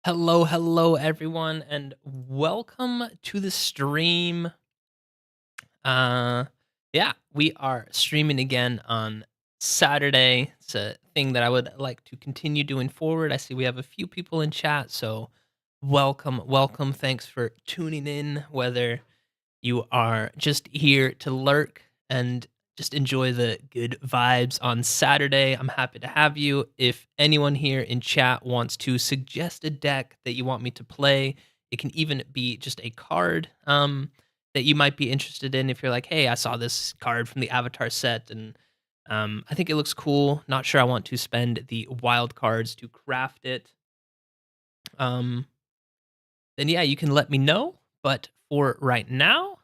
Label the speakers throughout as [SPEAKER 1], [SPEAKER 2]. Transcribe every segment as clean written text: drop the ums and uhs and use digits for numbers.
[SPEAKER 1] Hello, everyone, and welcome to the stream. Uh, yeah, we are streaming again on Saturday. It's a thing that I would like to continue doing forward. I see we have a few people in chat, so welcome. Thanks for tuning in, whether you are just here to lurk and just enjoy the good vibes on Saturday. I'm happy to have you. If anyone here in chat wants to suggest a deck that you want me to play, it can even be just a card that you might be interested in. If you're like, hey, I saw this card from the Avatar set and I think it looks cool. Not sure I want to spend the wild cards to craft it. Um, then yeah, you can let me know. But for right now,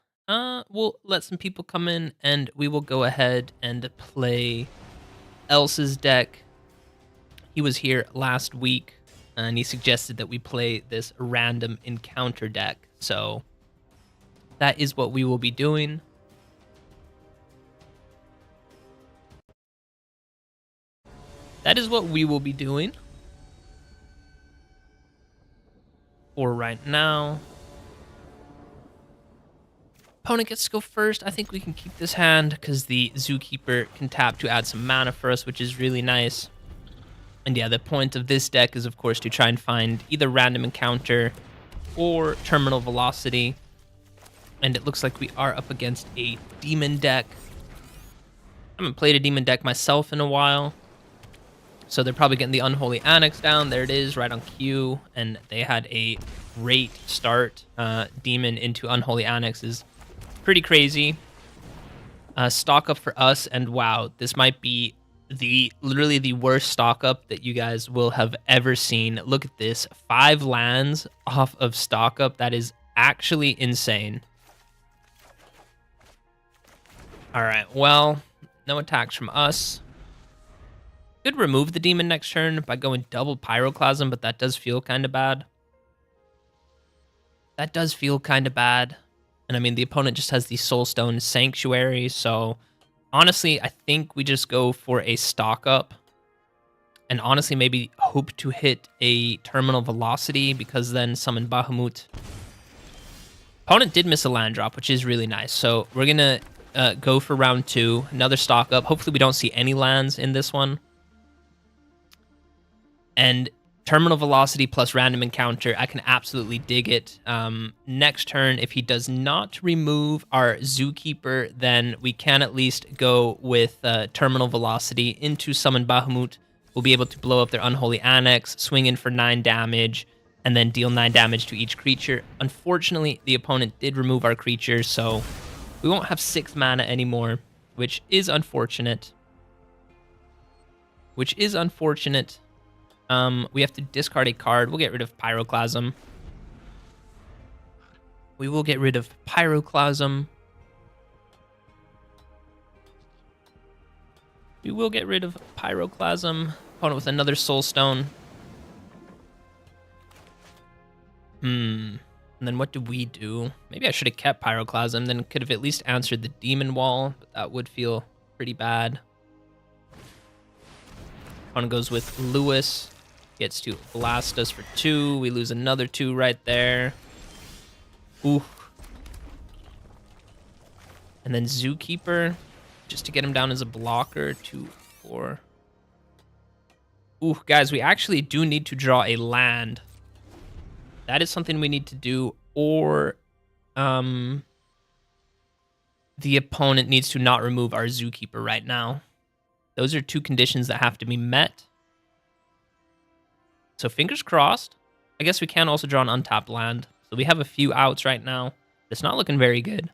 [SPEAKER 1] we'll let some people come in and we will go ahead and play Elsa's deck. He was here last week and he suggested that we play this random encounter deck. So that is what we will be doing. For right now. Opponent gets to go first. I think we can keep this hand because the Zookeeper can tap to add some mana for us, which is really nice. And yeah, the point of this deck is, of course, to try and find either random encounter or terminal velocity. And it looks like we are up against a demon deck. I haven't played a demon deck myself in a while. So they're probably getting the Unholy Annex down. There it is, right on cue. And they had a great start. Demon into Unholy Annex is pretty crazy. stock up for us, and wow, this might be literally the worst stock up that you guys will have ever seen. Look at this, 5 lands off of stock up. That is actually insane. All right, well, no attacks from us. Could remove the demon next turn by going double Pyroclasm, but that does feel kind of bad. That does feel kind of bad. And I mean, the opponent just has the Soulstone Sanctuary, so honestly, I think we just go for a stock up. And honestly, maybe hope to hit a Terminal Velocity, because then summon Bahamut. Opponent did miss a land drop, which is really nice. So we're going to go for round 2. Another stock up. Hopefully we don't see any lands in this one. And Terminal Velocity plus Random Encounter, I can absolutely dig it. Next turn, if he does not remove our Zookeeper, then we can at least go with Terminal Velocity into Summon Bahamut. We'll be able to blow up their Unholy Annex, swing in for 9 damage, and then deal 9 damage to each creature. Unfortunately, the opponent did remove our creature, so we won't have 6 mana anymore, which is unfortunate. We have to discard a card. We'll get rid of Pyroclasm. We will get rid of Pyroclasm. We will get rid of Pyroclasm. Opponent with another Soulstone. And then what do we do? Maybe I should have kept Pyroclasm, then could have at least answered the Demon Wall, but that would feel pretty bad. Opponent goes with Lewis. Gets to blast us for 2. We lose another 2 right there. Ooh. And then Zookeeper, just to get him down as a blocker. 2, 4. Ooh, guys, we actually do need to draw a land. That is something we need to do, or the opponent needs to not remove our Zookeeper right now. Those are 2 conditions that have to be met. So fingers crossed. I guess we can also draw an untapped land. So we have a few outs right now. It's not looking very good.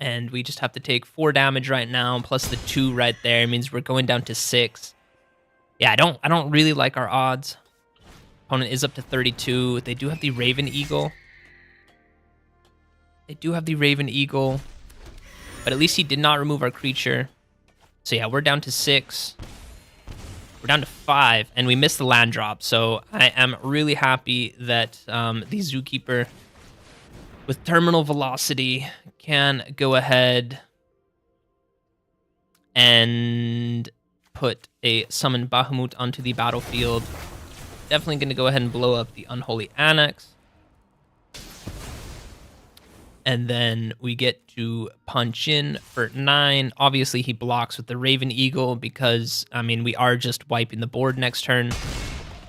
[SPEAKER 1] And we just have to take 4 damage right now, plus the 2 right there. It means we're going down to 6. Yeah, I don't really like our odds. Opponent is up to 32. They do have the Raven Eagle. But at least he did not remove our creature. So yeah, we're down to 6. We're down to 5, and we missed the land drop. So I am really happy that the Zookeeper with Terminal Velocity can go ahead and put a Summon Bahamut onto the battlefield. Definitely going to go ahead and blow up the Unholy Annex. And then we get to punch in for 9. Obviously, he blocks with the Raven Eagle because, I mean, we are just wiping the board next turn.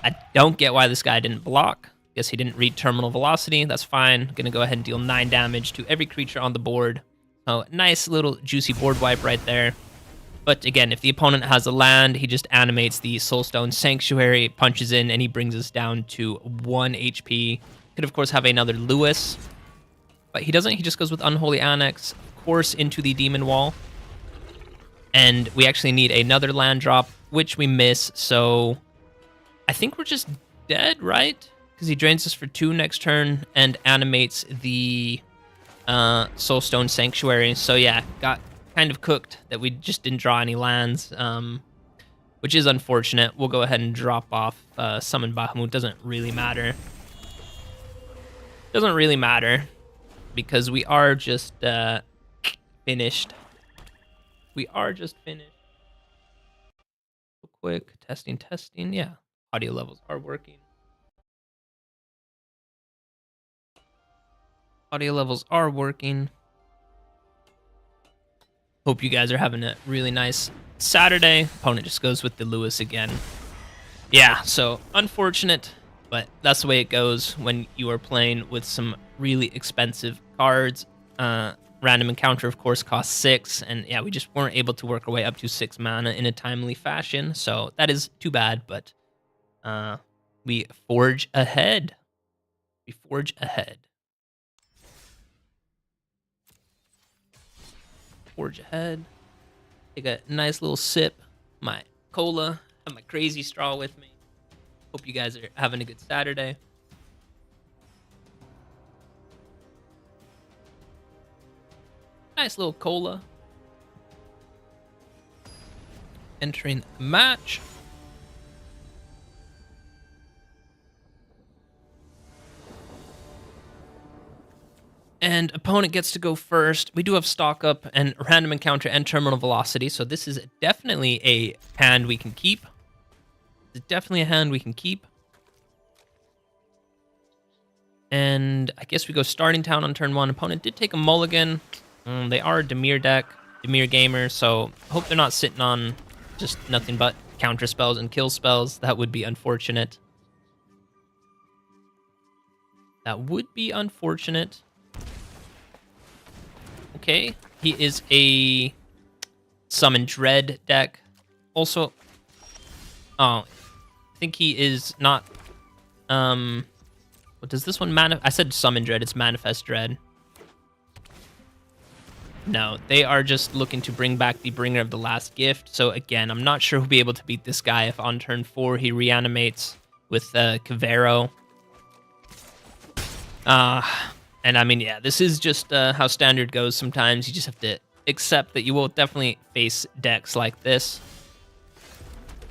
[SPEAKER 1] I don't get why this guy didn't block. Guess he didn't read Terminal Velocity. That's fine. Gonna go ahead and deal 9 damage to every creature on the board. So, nice little juicy board wipe right there. But again, if the opponent has a land, he just animates the Soulstone Sanctuary, punches in, and he brings us down to 1 HP. Could, of course, have another Lewis. But he doesn't. He just goes with Unholy Annex, of course, into the Demon Wall. And we actually need another land drop, which we miss. So I think we're just dead, right? Because he drains us for 2 next turn and animates the Soulstone Sanctuary. So yeah, got kind of cooked that we just didn't draw any lands, which is unfortunate. We'll go ahead and drop off Summon Bahamut. Doesn't really matter. Because we are just finished. Real quick, testing. Yeah, audio levels are working. Hope you guys are having a really nice Saturday. Opponent just goes with the Lewis again. Yeah, so unfortunate, but that's the way it goes when you are playing with some really expensive cards. Random Encounter, of course, costs 6, and yeah, we just weren't able to work our way up to 6 mana in a timely fashion, so that is too bad, but we forge ahead. forge ahead. Take a nice little sip. My cola. Have my crazy straw with me. Hope you guys are having a good Saturday. Nice little cola. Entering the match. And opponent gets to go first. We do have stock up and random encounter and terminal velocity. So this is definitely a hand we can keep. It's definitely a hand we can keep. And I guess we go starting town on turn 1. Opponent did take a mulligan. They are a Dimir deck, Dimir gamer. So hope they're not sitting on just nothing but counter spells and kill spells. That would be unfortunate. That would be unfortunate. Okay, he is a Summon Dread deck. Also, oh, I think he is not, what does this one I said Summon Dread, it's Manifest Dread. No, they are just looking to bring back the Bringer of the Last Gift. So again, I'm not sure who'll be able to beat this guy if on turn 4 he reanimates with Kavero. And I mean, yeah, this is just how standard goes sometimes. You just have to accept that you will definitely face decks like this.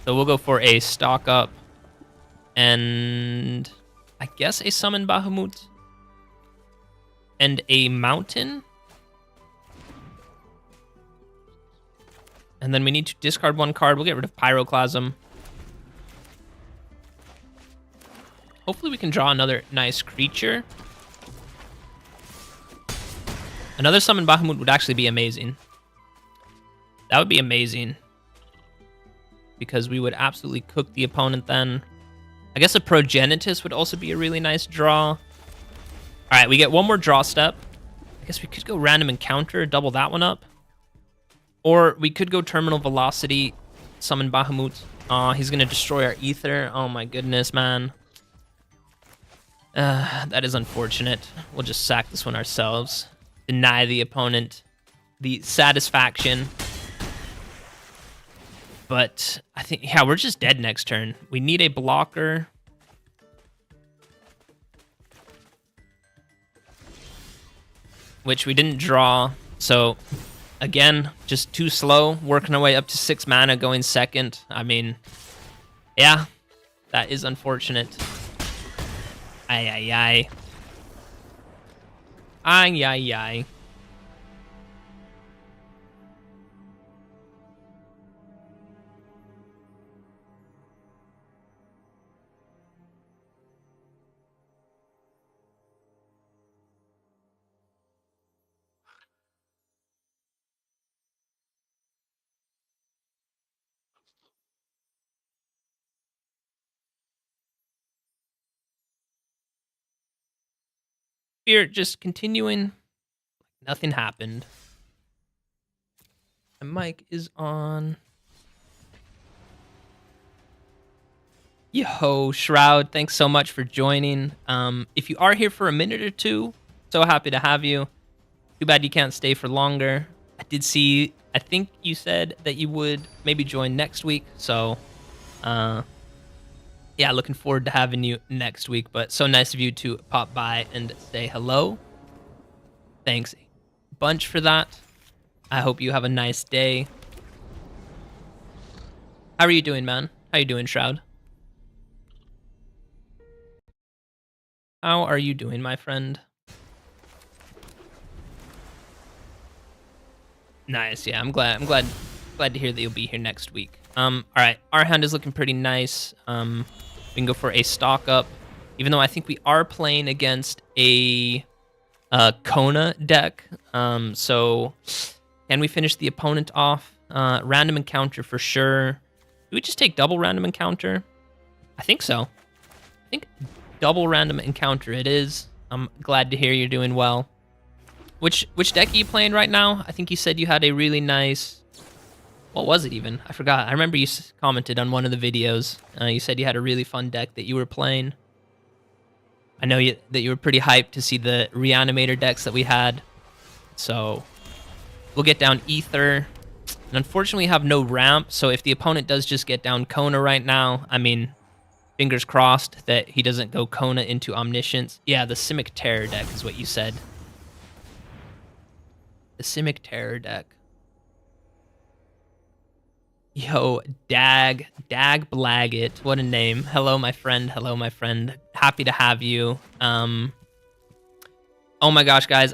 [SPEAKER 1] So we'll go for a stock up. And I guess a Summon Bahamut. And a Mountain. And then we need to discard 1 card. We'll get rid of Pyroclasm. Hopefully we can draw another nice creature. Another Summon Bahamut would actually be amazing. That would be amazing. Because we would absolutely cook the opponent then. I guess a Progenitus would also be a really nice draw. Alright, we get 1 more draw step. I guess we could go Random Encounter, double that one up. Or we could go Terminal Velocity, Summon Bahamut. Aw, he's going to destroy our Ether. Oh my goodness, man. That is unfortunate. We'll just sack this one ourselves. Deny the opponent the satisfaction. But I think, yeah, we're just dead next turn. We need a blocker. Which we didn't draw. So, again, just too slow. Working our way up to 6 mana, going second. I mean, yeah, that is unfortunate. Ay, ay, ay. Ay, ay, ay. We're just continuing. Nothing happened. My mic is on. Yo, Shroud, thanks so much for joining. If you are here for a minute or two, so happy to have you. Too bad you can't stay for longer. I did see, I think you said that you would maybe join next week. So, yeah, looking forward to having you next week. But so nice of you to pop by and say hello. Thanks a bunch for that. I hope you have a nice day. How are you doing, man? How you doing, Shroud? How are you doing, my friend? Nice. Yeah, I'm glad to hear that you'll be here next week. All right, our hand is looking pretty nice. We can go for a stock up, even though I think we are playing against a Kona deck. So can we finish the opponent off? Random encounter for sure. Do we just take double random encounter? I think so. I think double random encounter it is. I'm glad to hear you're doing well. Which deck are you playing right now? I think you said you had a really nice... What was it even? I forgot. I remember you commented on one of the videos. You said you had a really fun deck that you were playing. I know that you were pretty hyped to see the Reanimator decks that we had. So, We'll get down Ether. And unfortunately, we have no ramp, so if the opponent does just get down Kona right now, I mean, fingers crossed that he doesn't go Kona into Omniscience. Yeah, the Simic Terror deck is what you said. The Simic Terror deck. Yo, Dag Blaggett. What a name. Hello, my friend. Hello, my friend. Happy to have you. Oh my gosh, guys.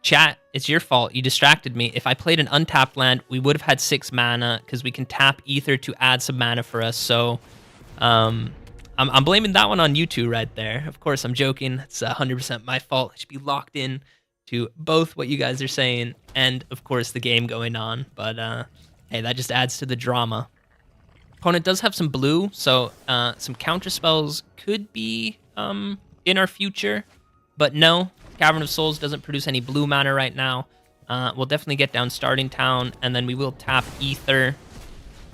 [SPEAKER 1] Chat, it's your fault. You distracted me. If I played an untapped land, we would have had 6 mana because we can tap Ether to add some mana for us. So I'm blaming that one on you two right there. Of course, I'm joking. It's 100% my fault. I should be locked in to both what you guys are saying and, of course, the game going on. But hey, that just adds to the drama. Opponent does have some blue, so some counter spells could be in our future. But no, Cavern of Souls doesn't produce any blue mana right now. We'll definitely get down Starting Town, and then we will tap Ether.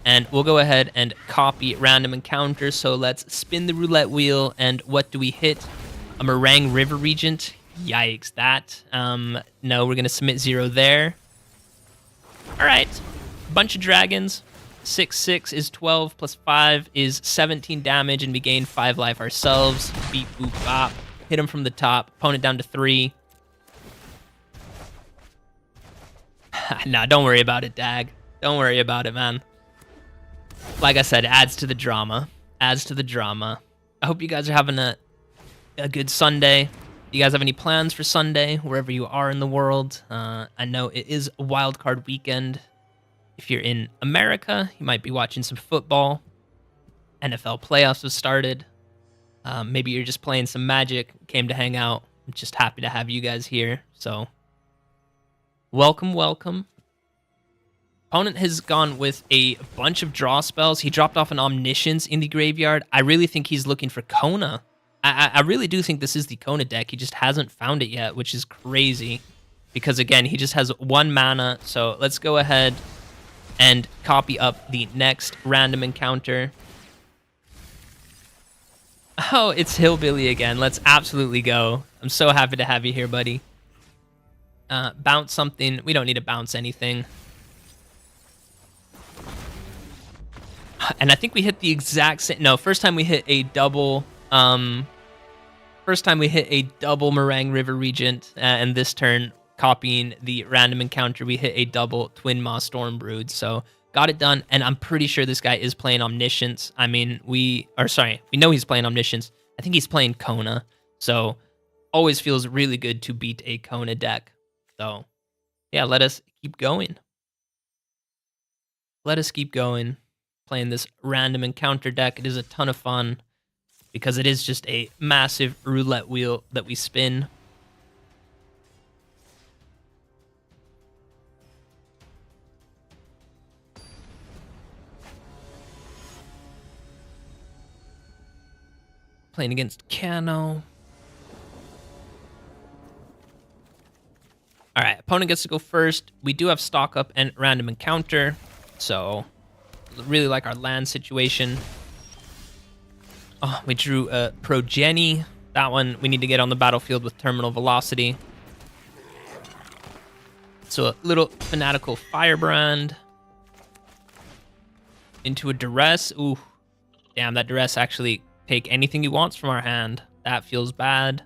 [SPEAKER 1] And we'll go ahead and copy random encounter. So let's spin the roulette wheel, and what do we hit? A Meringue River Regent. Yikes, that. No, we're going to submit 0 there. All right. Bunch of dragons. 6/6 is 12 plus 5 is 17 damage, and we gain 5 life ourselves. Beep, boop, bop. Hit him from the top. Opponent down to 3. Nah, don't worry about it, Dag. Don't worry about it, man. Like I said, adds to the drama. Adds to the drama. I hope you guys are having a good Sunday. Do you guys have any plans for Sunday, wherever you are in the world? I know it is a wild card weekend. If you're in America, you might be watching some football. NFL playoffs have started. Maybe you're just playing some Magic, came to hang out. I'm just happy to have you guys here. So, welcome, welcome. Opponent has gone with a bunch of draw spells. He dropped off an Omniscience in the graveyard. I really think he's looking for Kona. I really do think this is the Kona deck. He just hasn't found it yet, which is crazy. Because, again, he just has 1 mana. So, let's go ahead and copy up the next random encounter. Oh, it's Hillbilly again. Let's absolutely go. I'm so happy to have you here, buddy. Bounce something. We don't need to bounce anything. And I think we hit the exact same... No, first time we hit a double... First time we hit a double Meringue River Regent. And this turn, copying the random encounter, we hit a double Twin Maw Stormbrood. So, got it done. And I'm pretty sure this guy is playing Omniscience. I mean, we know he's playing Omniscience. I think he's playing Kona. So, always feels really good to beat a Kona deck. So, yeah, let us keep going. Let us keep going. Playing this random encounter deck. It is a ton of fun because it is just a massive roulette wheel that we spin. Playing against Kano. All right, opponent gets to go first. We do have stock up and random encounter, so really like our land situation. Oh, we drew a Progeny. That one we need to get on the battlefield with terminal velocity. So a little Fanatical Firebrand into a Duress. Ooh, damn, that Duress actually take anything he wants from our hand. That feels bad.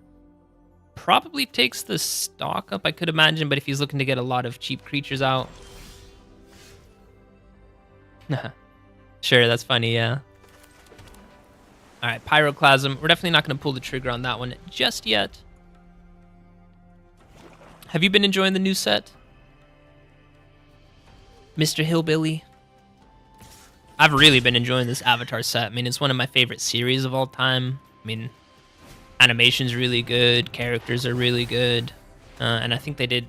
[SPEAKER 1] Probably takes the stock up, I could imagine, but if he's looking to get a lot of cheap creatures out. Sure, that's funny, yeah. All right, Pyroclasm. We're definitely not going to pull the trigger on that one just yet. Have you been enjoying the new set, Mr. Hillbilly? I've really been enjoying this Avatar set. I mean, it's one of my favorite series of all time. I mean, animation's really good, characters are really good, and I think they did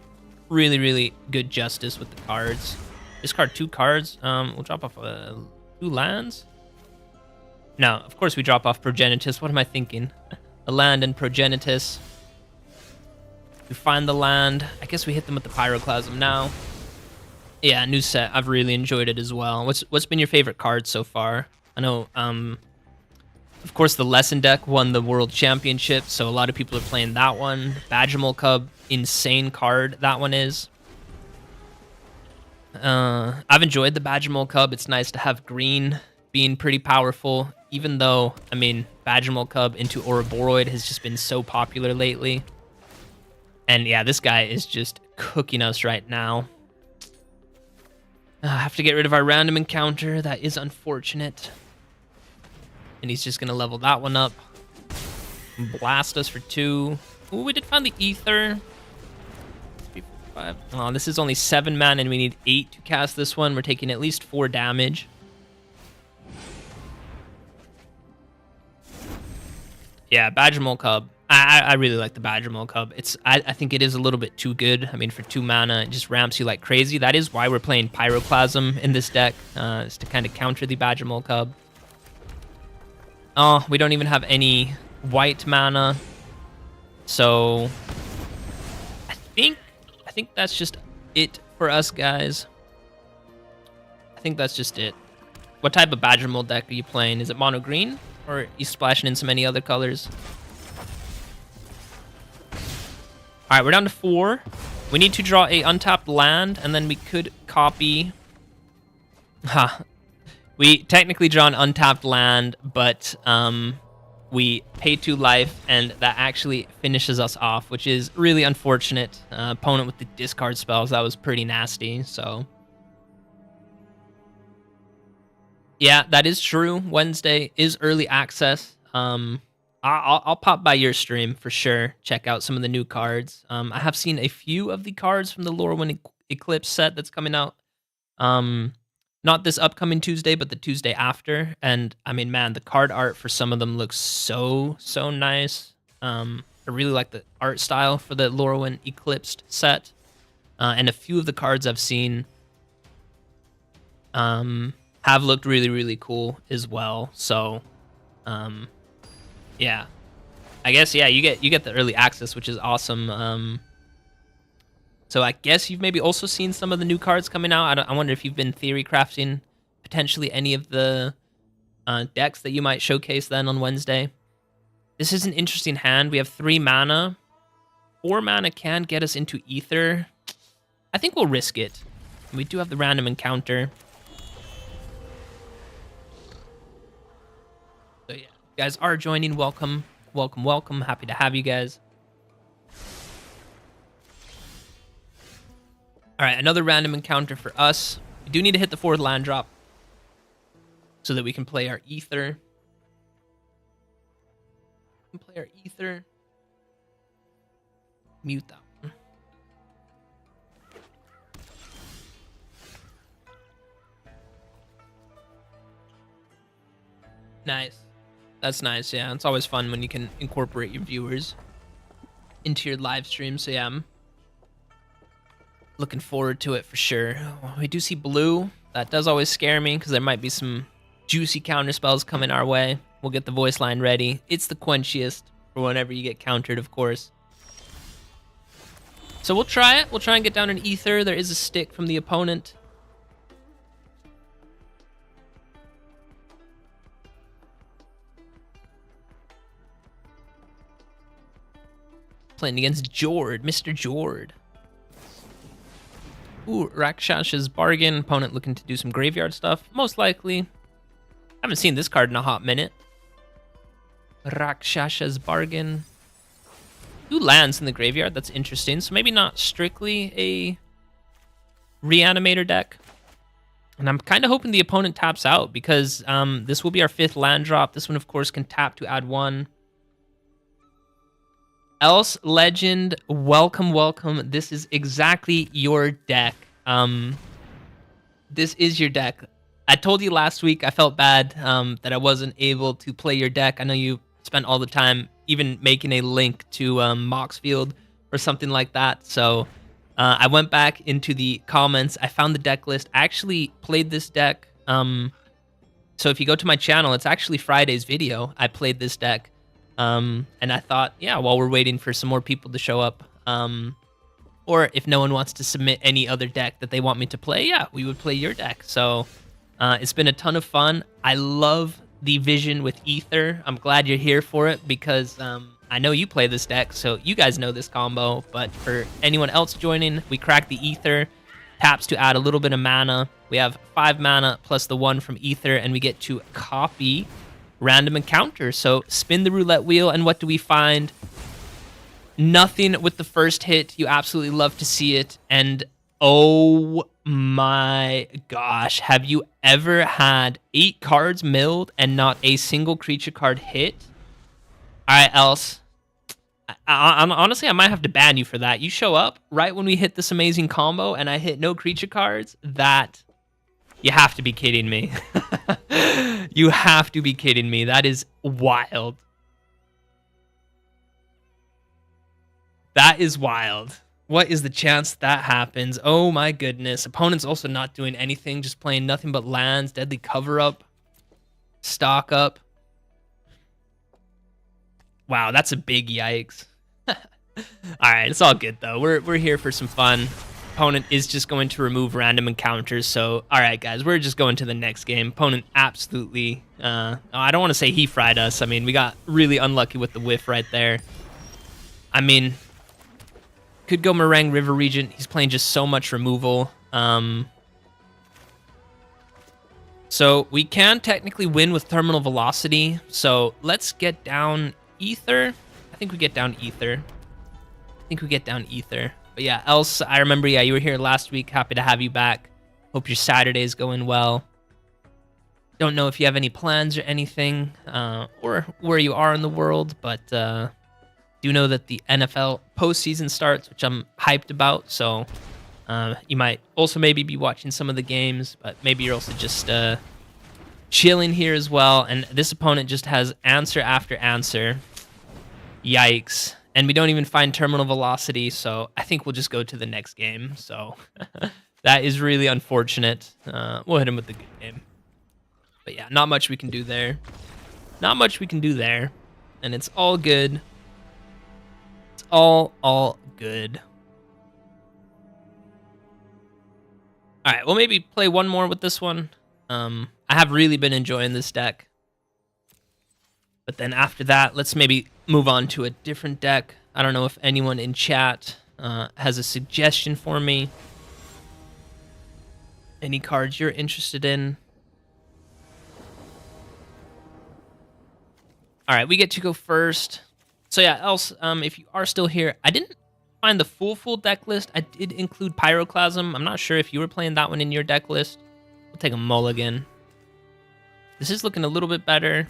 [SPEAKER 1] really, really good justice with the cards. Discard 2 cards. We'll drop off 2 lands. No, of course we drop off Progenitus. What am I thinking? A land and Progenitus. We find the land. I guess we hit them with the Pyroclasm now. Yeah, new set. I've really enjoyed it as well. What's been your favorite card so far? I know, of course, the Lesson deck won the World Championship, so a lot of people are playing that one. Badgermal Cub, insane card that one is. I've enjoyed the Badgermole Cub. It's nice to have green being pretty powerful, even though, I mean, Badgermole Cub into Ouroboros has just been so popular lately. And yeah, this guy is just cooking us right now. I have to get rid of our random encounter. That is unfortunate. And he's just going to level that one up. Blast us for 2. Ooh, we did find the Ether. 3, 4, 5. Oh, this is only 7 mana, and we need 8 to cast this one. We're taking at least 4 damage. Yeah, Badgermole Cub. I really like the Badgermole Cub. I think it is a little bit too good. I mean, for 2 mana, it just ramps you like crazy. That is why we're playing Pyroclasm in this deck, is to kind of counter the Badgermole Cub. Oh, we don't even have any white mana. So I think that's just it for us, guys. I think that's just it. What type of Badgermole deck are you playing? Is it mono green, or are you splashing in so many other colors? All right, we're down to 4. We need to draw a untapped land, and then we could copy. We technically draw an untapped land, but we pay 2 life, and that actually finishes us off, which is really unfortunate. Opponent with the discard spells, that was pretty nasty, so. Yeah, that is true. Wednesday is early access. I'll pop by your stream for sure. Check out some of the new cards. I have seen a few of the cards from the Lorwyn Eclipse set that's coming out. Not this upcoming Tuesday, but the Tuesday after. And I mean, man, the card art for some of them looks so nice. I really like the art style for the Lorwyn Eclipsed set. And a few of the cards I've seen have looked really cool as well. So, yeah, I guess, yeah, you get the early access, which is awesome. So I guess you've maybe also seen some of the new cards coming out. I wonder if you've been theory crafting potentially any of the decks that you might showcase then on Wednesday. This is an interesting hand. We have 3 mana. 4 mana can get us into Ether. I think we'll risk it. We do have the random encounter. So yeah, you guys are joining. Welcome. Happy to have you guys. All right, another random encounter for us. We do need to hit the 4th land drop so that we can play our Ether. Mute that one. Nice. That's nice, yeah. It's always fun when you can incorporate your viewers into your live stream, so yeah, I'm looking forward to it for sure. We do see blue. That does always scare me because there might be some juicy counter spells coming our way. We'll get the voice line ready. It's the quenchiest for whenever you get countered, of course. So we'll try it. We'll try and get down an Ether. There is a stick from the opponent. Playing against Jord, Mr. Jord. Ooh, Rakshas's Bargain. Opponent looking to do some graveyard stuff. Most likely. Haven't seen this card in a hot minute. Rakshas's Bargain. 2 lands in the graveyard. That's interesting. So maybe not strictly a Reanimator deck. And I'm kind of hoping the opponent taps out because this will be our 5th land drop. This one, of course, can tap to add 1. Else Legend, welcome. This is exactly your deck. This is your deck. I told you last week I felt bad that I wasn't able to play your deck. I know you spent all the time even making a link to Moxfield or something like that. So I went back into the comments. I found the deck list. I actually played this deck. So if you go to my channel, it's actually Friday's video. I played this deck. And I thought, yeah, while we're waiting for some more people to show up, or if no one wants to submit any other deck that they want me to play, yeah, we would play your deck. So it's been a ton of fun. I love the vision with Ether. I'm glad you're here for it because I know you play this deck, so you guys know this combo. But for anyone else joining, we cracked the Ether. taps to add a little bit of mana. We have 5 mana plus the 1 from Ether, and we get to copy random encounter. So spin the roulette wheel, and what do we find? Nothing with the first hit. You absolutely love to see it. And oh my gosh, have you ever had 8 cards milled and not a single creature card hit? All right, Else. Honestly, I might have to ban you for that. You show up right when we hit this amazing combo and I hit no creature cards. That, you have to be kidding me. You have to be kidding me. That is wild. That is wild. What is the chance that happens? Oh my goodness. Opponent's also not doing anything, just playing nothing but lands, deadly cover up, stock up. Wow, that's a big yikes. All right, it's all good though. We're here for some fun. Opponent is just going to remove random encounters. So, all right, guys, we're just going to the next game. Opponent absolutely, I don't want to say he fried us. I mean, we got really unlucky with the whiff right there. I mean, could go Meringue River Regent. He's playing just so much removal. So we can technically win with Terminal Velocity. So let's get down Ether. I think we get down Ether. But yeah, Else, I remember, yeah, you were here last week. Happy to have you back. Hope your Saturday's going well. Don't know if you have any plans or anything, or where you are in the world, but do know that the NFL postseason starts, which I'm hyped about. So you might also maybe be watching some of the games, but maybe you're also just chilling here as well. And this opponent just has answer after answer. Yikes. And we don't even find Terminal Velocity, so I think we'll just go to the next game. So that is really unfortunate. We'll hit him with the good game. But yeah, not much we can do there. And it's all good. It's all good. All right, we'll maybe play one more with this one. I have really been enjoying this deck. But then after that, let's maybe move on to a different deck. I don't know if anyone in chat has a suggestion for me. Any cards you're interested in? All right, we get to go first. So yeah, Else, if you are still here, I didn't find the full deck list. I did include Pyroclasm. I'm not sure if you were playing that one in your deck list. We'll take a mulligan. This is looking a little bit better.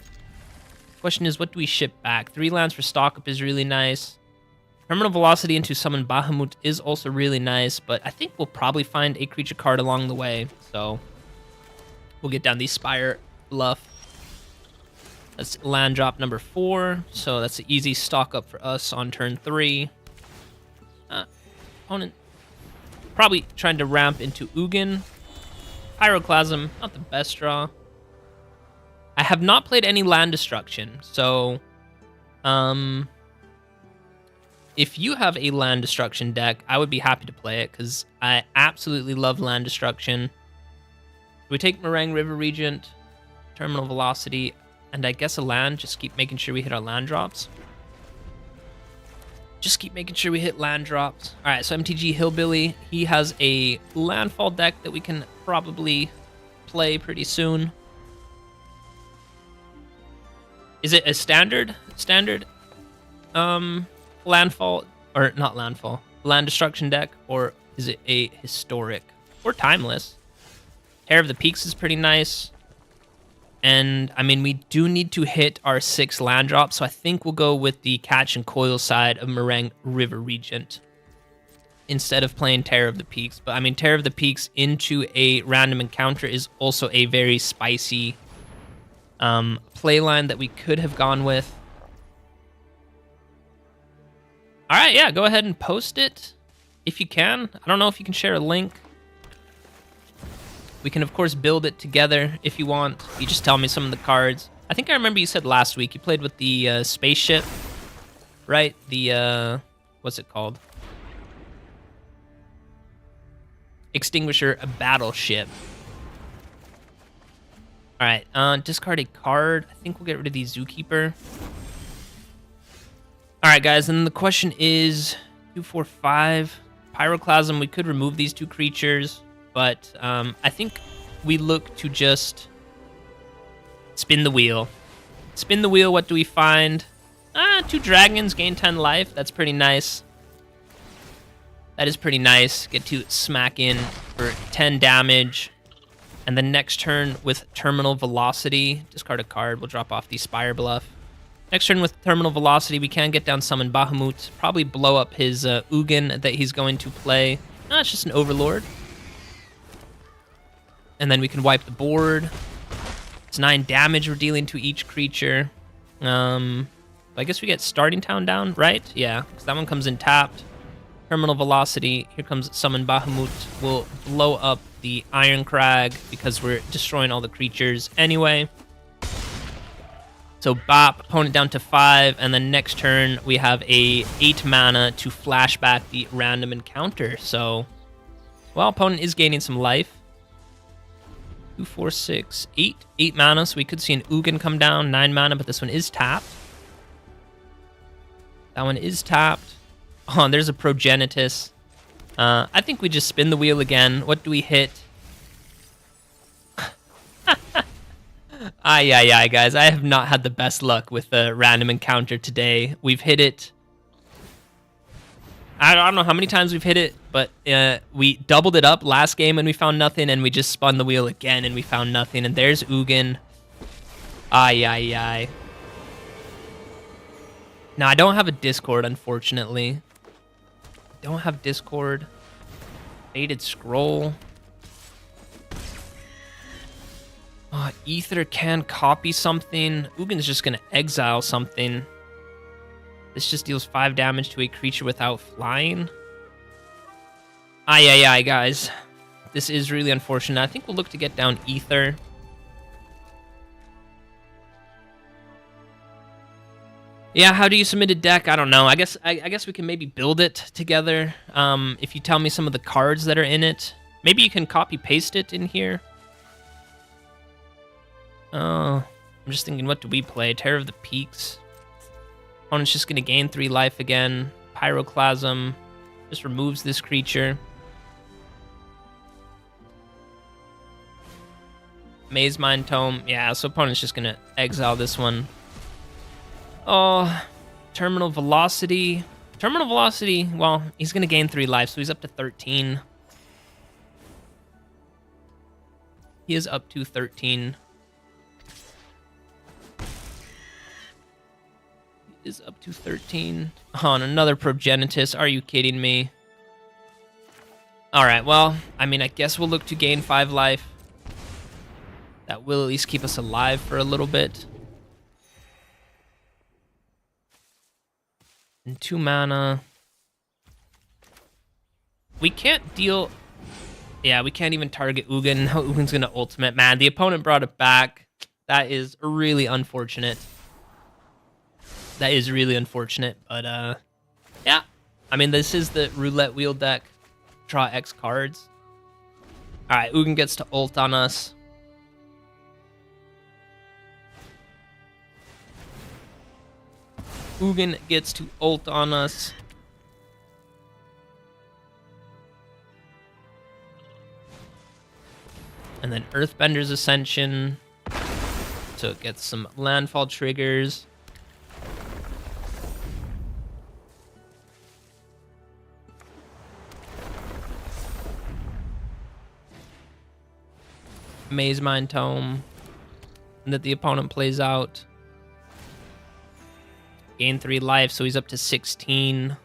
[SPEAKER 1] Question is, what do we ship back? 3 lands for stock up is really nice. Terminal Velocity into Summon Bahamut is also really nice, but I think we'll probably find a creature card along the way. So we'll get down the Spire Bluff. That's land drop number 4, so that's an easy stock up for us on turn 3. Opponent probably trying to ramp into Ugin. Pyroclasm, not the best draw. I have not played any land destruction, so if you have a land destruction deck, I would be happy to play it, because I absolutely love land destruction. We take Meringue River Regent, Terminal Velocity, and I guess a land. Just keep making sure we hit our land drops. All right, so MTG Hillbilly, he has a landfall deck that we can probably play pretty soon. Is it a standard landfall, or not landfall, land destruction deck, or is it a historic or timeless? Hair of the Peaks is pretty nice. And, I mean, we do need to hit our 6 land drops, so I think we'll go with the Catch and Coil side of Meringue River Regent instead of playing Terror of the Peaks. But, I mean, Terror of the Peaks into a random encounter is also a very spicy play line that we could have gone with. All right, yeah, go ahead and post it if you can. I don't know if you can share a link. We can, of course, build it together if you want. You just tell me some of the cards. I think I remember you said last week you played with the spaceship, right? The, what's it called? Extinguisher, a battleship. All right, discard a card. I think we'll get rid of the Zookeeper. All right, guys, and the question is 2, 4, 5. Pyroclasm, we could remove these 2 creatures, but I think we look to just spin the wheel. Spin the wheel, what do we find? 2 dragons, gain 10 life. That's pretty nice. That is pretty nice. Get to smack in for 10 damage. And then next turn with Terminal Velocity, discard a card, we'll drop off the Spire Bluff. Next turn with Terminal Velocity, we can get down Summon Bahamut, probably blow up his Ugin that he's going to play. It's just an Overlord. And then we can wipe the board. It's 9 damage we're dealing to each creature. I guess we get Starting Town down, right? Yeah, because that one comes in tapped. Terminal Velocity, here comes Summon Bahamut. We'll blow up the Iron Crag because we're destroying all the creatures anyway. So bop, opponent down to 5, and then next turn we have a 8 mana to flashback the random encounter. So, well, opponent is gaining some life. 2, 4, 6, 8. 8 mana, so we could see an Ugin come down, 9 mana, but this one is tapped. That one is tapped. Oh, and there's a Progenitus. I think we just spin the wheel again. What do we hit? Ay, guys. I have not had the best luck with the random encounter today. We've hit it. I don't know how many times we've hit it, but we doubled it up last game and we found nothing, and we just spun the wheel again and we found nothing. And there's Ugin. Ay. Now, I don't have a Discord, unfortunately. Don't have Discord. Faded Scroll. Ether can copy something. Ugin's just going to exile something. This just deals 5 damage to a creature without flying. Ay, guys. This is really unfortunate. I think we'll look to get down Ether. Yeah, how do you submit a deck? I don't know. I guess we can maybe build it together. If you tell me some of the cards that are in it. Maybe you can copy-paste it in here. I'm just thinking, what do we play? Terror of the Peaks. Opponent's just going to gain 3 life again. Pyroclasm. Just removes this creature. Maze Mind Tome. Yeah, so opponent's just going to exile this one. Oh, Terminal Velocity. Terminal Velocity, well, he's going to gain 3 life, so he's up to 13. He is up to 13. He is up to 13. Oh, and another Progenitus. Are you kidding me? All right, well, I mean, I guess we'll look to gain 5 life. That will at least keep us alive for a little bit. And 2 mana. We can't deal... Yeah, we can't even target Ugin. No, Ugin's going to ultimate. Man, the opponent brought it back. That is really unfortunate. That is really unfortunate. But, yeah. I mean, this is the roulette wheel deck. Draw X cards. Alright, Ugin gets to ult on us. Ugin gets to ult on us. And then Earthbender's Ascension. So it gets some landfall triggers. Maze Mind Tome. That the opponent plays out. Gain 3 life, so he's up to 16.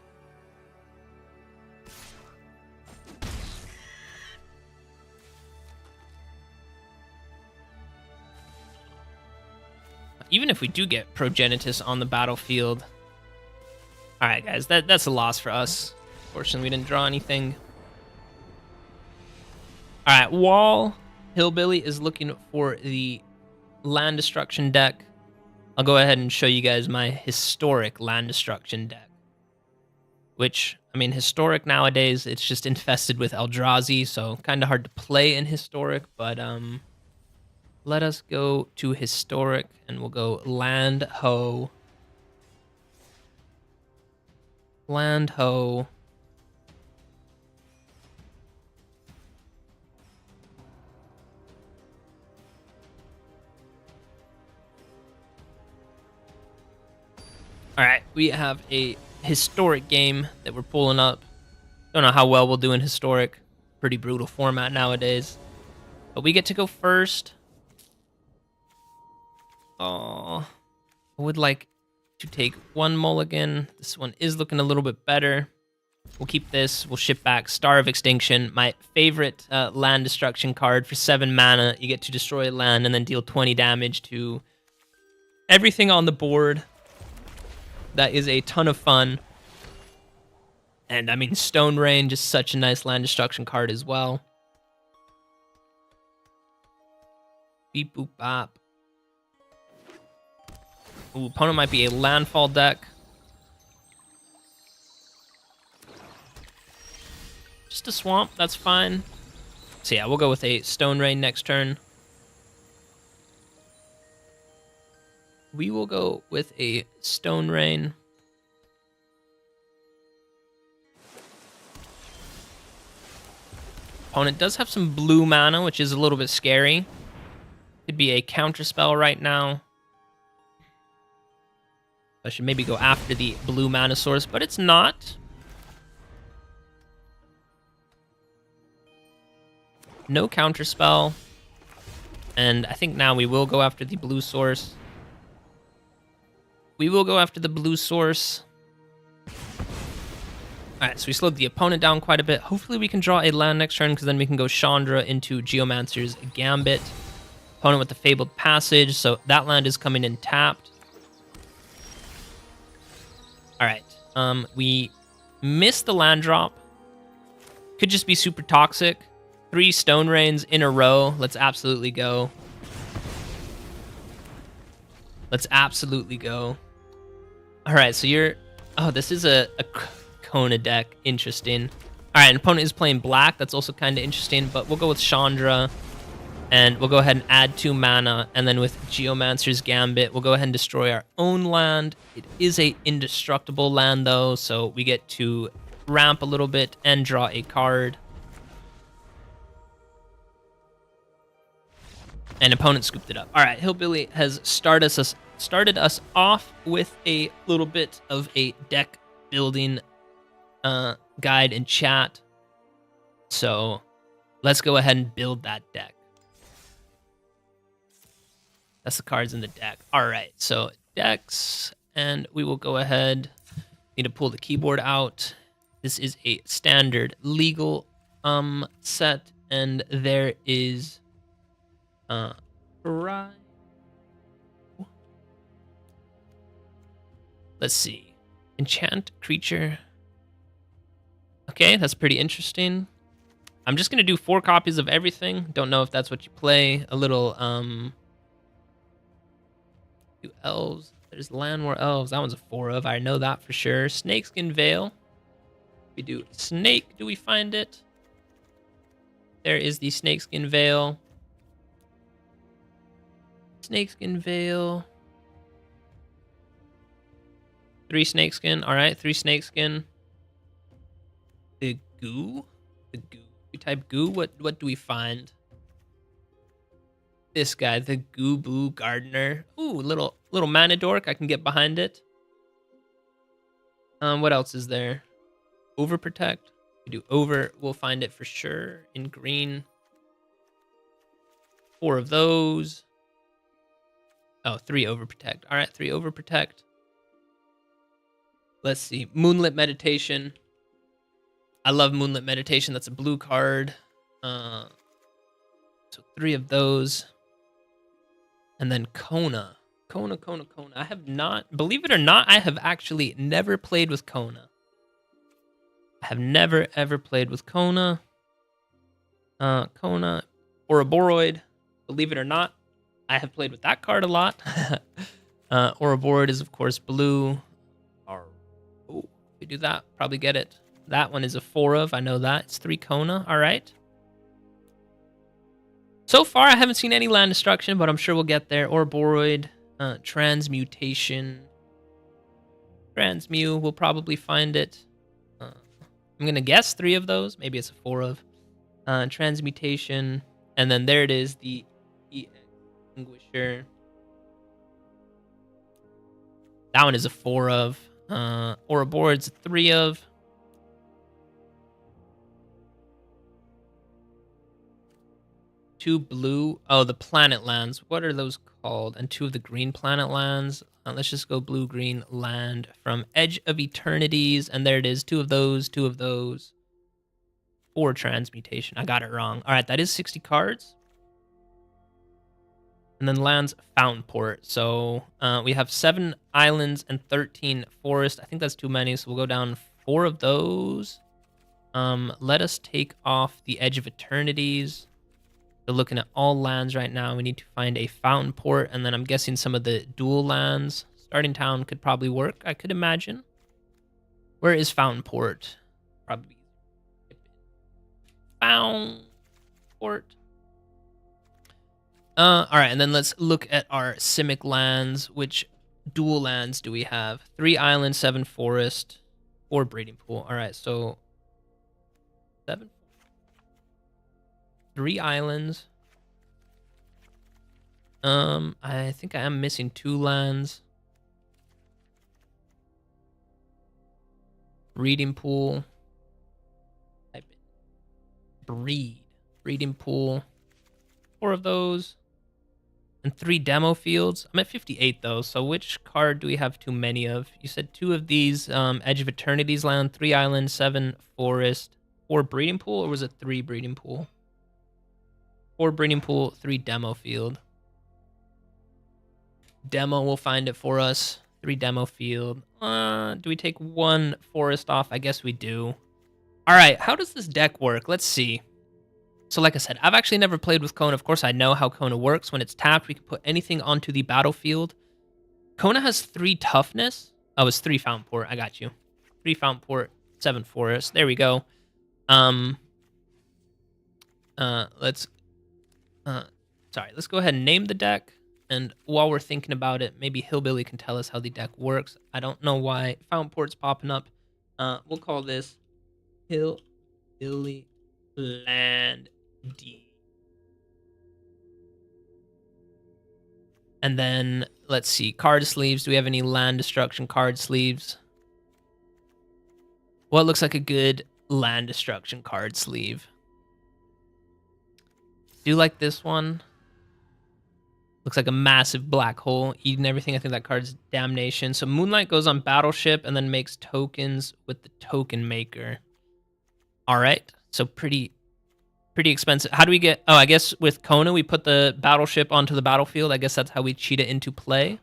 [SPEAKER 1] Even if we do get Progenitus on the battlefield. Alright, guys, that's a loss for us. Fortunately, we didn't draw anything. Alright, Wall Hillbilly is looking for the land destruction deck. I'll go ahead and show you guys my historic land destruction deck. Which, I mean, historic nowadays, it's just infested with Eldrazi, so kind of hard to play in historic, but let us go to historic, and we'll go Land Ho. Land Ho. All right, we have a historic game that we're pulling up. Don't know how well we'll do in historic. Pretty brutal format nowadays. But we get to go first. Oh, I would like to take one mulligan. This one is looking a little bit better. We'll keep this. We'll ship back Star of Extinction, my favorite land destruction card for 7 mana. You get to destroy land and then deal 20 damage to everything on the board. That is a ton of fun. And I mean, Stone Rain, just such a nice land destruction card as well. Beep boop bop. Ooh, opponent might be a landfall deck. Just a swamp, that's fine. So yeah, we'll go with a Stone Rain next turn. We will go with a Stone Rain. Opponent does have some blue mana, which is a little bit scary. Could be a counter spell right now. I should maybe go after the blue mana source, but it's not. No counter spell. And I think now we will go after the blue source. We will go after the blue source. Alright, so we slowed the opponent down quite a bit. Hopefully we can draw a land next turn, because then we can go Chandra into Geomancer's Gambit. Opponent with the Fabled Passage, so that land is coming in tapped. Alright, we missed the land drop. Could just be super toxic. 3 Stone Rains in a row. Let's absolutely go. Let's absolutely go. Alright, so you're... Oh, this is a Kona deck. Interesting. Alright, an opponent is playing black. That's also kind of interesting, but we'll go with Chandra. And we'll go ahead and add 2 mana. And then with Geomancer's Gambit, we'll go ahead and destroy our own land. It is a indestructible land, though, so we get to ramp a little bit and draw a card. And opponent scooped it up. All right, Hillbilly has started us off with a little bit of a deck building guide in chat. So let's go ahead and build that deck. That's the cards in the deck. All right, so decks, and we will go ahead. Need to pull the keyboard out. This is a standard legal set, and there is right. Let's see. Enchant creature. Okay, that's pretty interesting. I'm just gonna do 4 copies of everything. Don't know if that's what you play. A little 2 elves. There's Landwar Elves. That one's a 4 of. I know that for sure. Snakeskin Veil. We do snake. Do we find it? There is the Snakeskin Veil. Snakeskin Veil. 3 snakeskin. All right, 3 snakeskin. The goo. The goo. We type goo. What do we find? This guy, the Goo Boo Gardener. Ooh, little mana dork. I can get behind it. What else is there? Overprotect. We do over. We'll find it for sure in green. 4 of those. Oh, 3 overprotect. All right, 3 overprotect. Let's see. Moonlit Meditation. I love Moonlit Meditation. That's a blue card. So 3 of those. And then Kona. Kona. I have not, believe it or not, I have actually never played with Kona. I have never, ever played with Kona. Kona. Ouroboros. Believe it or not, I have played with that card a lot. Ouroboros is, of course, blue. Oh, we do that. Probably get it. That one is a 4 of. I know that. It's 3 Kona. All right. So far, I haven't seen any land destruction, but I'm sure we'll get there. Ouroboros, Transmutation. Transmute, we'll probably find it. I'm going to guess 3 of those. Maybe it's a 4 of. Transmutation. And then there it is, the Extinguisher. That one is a 4 of. Ouroboros, a 3 of. Two blue. Oh, the planet lands. What are those called? And 2 of the green planet lands. Let's just go blue-green land from Edge of Eternities. And there it is. 2 of those, 2 of those. 4 transmutation. I got it wrong. All right, that is 60 cards. And then lands Fountain Port. So we have 7 islands and 13 forests. I think that's too many, so we'll go down 4 of those. Let us take off the Edge of Eternities. We're looking at all lands right now. We need to find a Fountain Port, and then I'm guessing some of the dual lands. Starting Town could probably work, I could imagine. Where is Fountain Port? Probably Fountain Port. All right, and then let's look at our Simic lands. Which dual lands do we have? 3 islands, 7 forest, 4 breeding pool. All right, so 7, 3 islands. I think I am missing 2 lands. Breeding pool. Type it. Breeding pool. 4 of those. And 3 demo fields. I'm at 58 though, so which card do we have too many of? You said 2 of these, Edge of Eternities land, 3 islands, 7 forest, 4 breeding pool, or was it 3 breeding pool? 4 breeding pool, 3 demo field. Demo will find it for us. 3 demo field. Do we take 1 forest off? I guess we do. All right, how does this deck work? Let's see. So like I said, I've actually never played with Kona. Of course, I know how Kona works. When it's tapped, we can put anything onto the battlefield. Kona has 3 toughness. Oh, it's 3 Fountain Port. I got you. 3 Fountain Port, 7 forest. There we go. Let's go ahead and name the deck. And while we're thinking about it, maybe Hillbilly can tell us how the deck works. I don't know why Fountain Port's popping up. We'll call this Hillbilly Land D. And then let's see, card sleeves. Do we have any land destruction card sleeves? What looks like a good land destruction card sleeve? Do you like this one? Looks like a massive black hole eating everything. I think that card's Damnation. So Moonlight goes on Battleship and then makes tokens with the token maker. All right, so pretty expensive. How do we get... Oh, I guess with Kona, we put the Battleship onto the battlefield. I guess that's how we cheat it into play.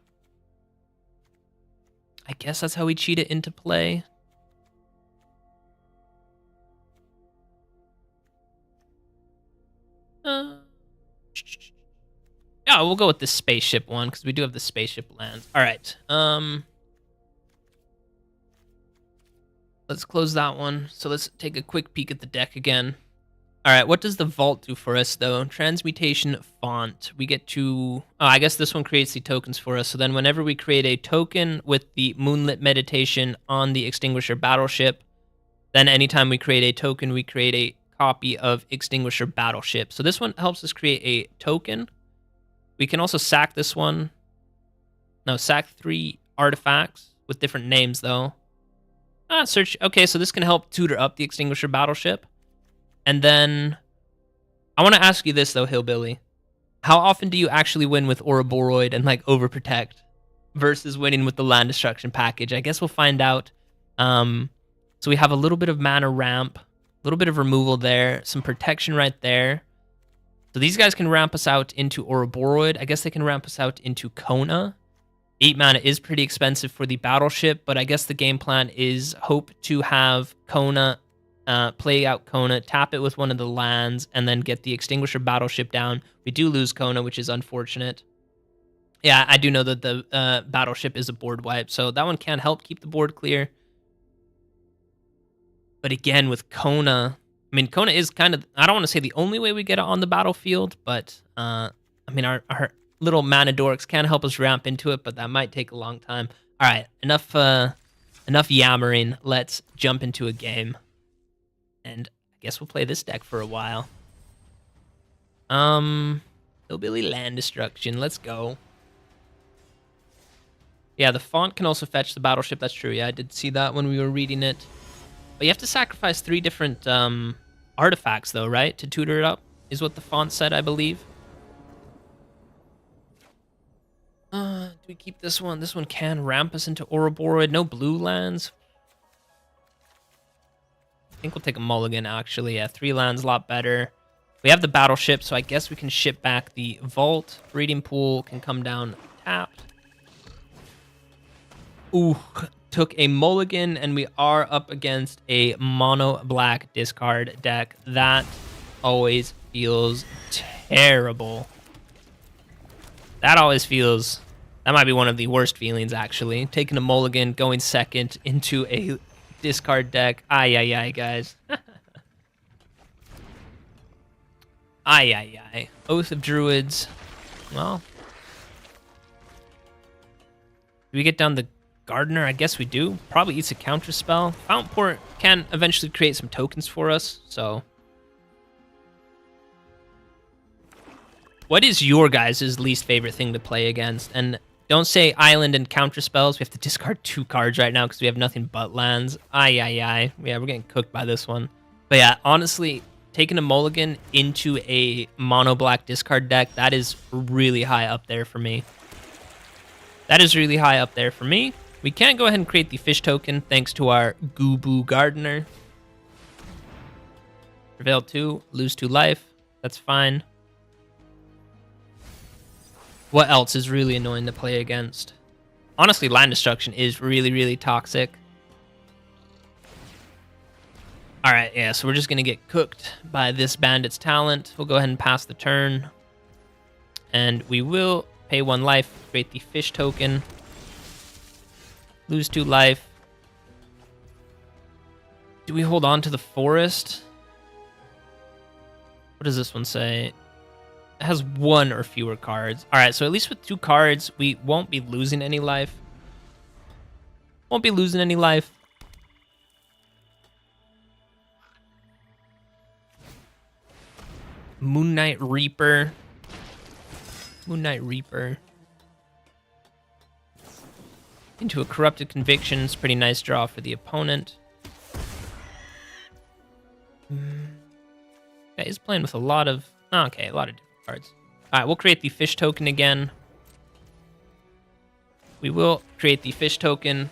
[SPEAKER 1] Yeah, we'll go with the spaceship one, because we do have the spaceship lands. All right. Let's close that one. So let's take a quick peek at the deck again. All right, what does the vault do for us, though? Transmutation font. We get to... Oh, I guess this one creates the tokens for us. So then whenever we create a token with the Moonlit Meditation on the Extinguisher Battleship, then anytime we create a token, we create a copy of Extinguisher Battleship. So this one helps us create a token. We can also sack this one. No, sack 3 artifacts with different names, though. Search. Okay, so this can help tutor up the Extinguisher Battleship. And then I want to ask you this, though, Hillbilly. How often do you actually win with Ouroboros and, like, Overprotect versus winning with the Land Destruction package? I guess we'll find out. So we have a little bit of mana ramp, a little bit of removal there, some protection right there. So these guys can ramp us out into Ouroboros. I guess they can ramp us out into Kona. 8 mana is pretty expensive for the battleship, but I guess the game plan is hope to have Kona, play out Kona, tap it with one of the lands, and then get the Extinguisher Battleship down. We do lose Kona, which is unfortunate. Yeah, I do know that the battleship is a board wipe, so that one can help keep the board clear. But again, with Kona... I mean, Kona is kind of, I don't want to say the only way we get it on the battlefield, but, I mean, our little mana dorks can help us ramp into it, but that might take a long time. All right, enough yammering. Let's jump into a game. And I guess we'll play this deck for a while. Hillbilly Land Destruction, let's go. Yeah, the font can also fetch the battleship. That's true. Yeah, I did see that when we were reading it. But you have to sacrifice 3 different artifacts, though, right? To tutor it up, is what the font said, I believe. Do we keep this one? This one can ramp us into Ouroboros. No blue lands. I think we'll take a mulligan, actually. Yeah, 3 lands, a lot better. We have the battleship, so I guess we can ship back the vault. Breeding pool can come down tapped. Ooh, took a mulligan, and we are up against a mono black discard deck. That always feels terrible. That always feels... That might be one of the worst feelings, actually. Taking a mulligan, going second into a discard deck. Ay, ay, ay, guys. Ay, ay, ay. Oath of Druids. Well. Do we get down the Gardener? I guess we do. Probably eats a counter spell. Fountain Port can eventually create some tokens for us, so... What is your guys' least favorite thing to play against? And don't say island and counter spells. We have to discard 2 cards right now because we have nothing but lands. Ay, ay, ay. Yeah, we're getting cooked by this one. But yeah, honestly, taking a mulligan into a mono black discard deck, that is really high up there for me. That is really high up there for me. We can go ahead and create the fish token thanks to our Goo Gardener. Prevail 2, lose 2 life. That's fine. What else is really annoying to play against? Honestly, land destruction is really, really toxic. Alright, yeah, so we're just going to get cooked by this bandit's talent. We'll go ahead and pass the turn. And we will pay 1 life, create the fish token. Lose 2 life. Do we hold on to the forest? What does this one say? It has 1 or fewer cards. Alright, so at least with 2 cards, we won't be losing any life. Won't be losing any life. Moon Knight Reaper. Moon Knight Reaper. Into a Corrupted Conviction. It's a pretty nice draw for the opponent. Yeah, he's playing with a lot of... Okay, a lot of different cards. Alright, we'll create the fish token again. We will create the fish token.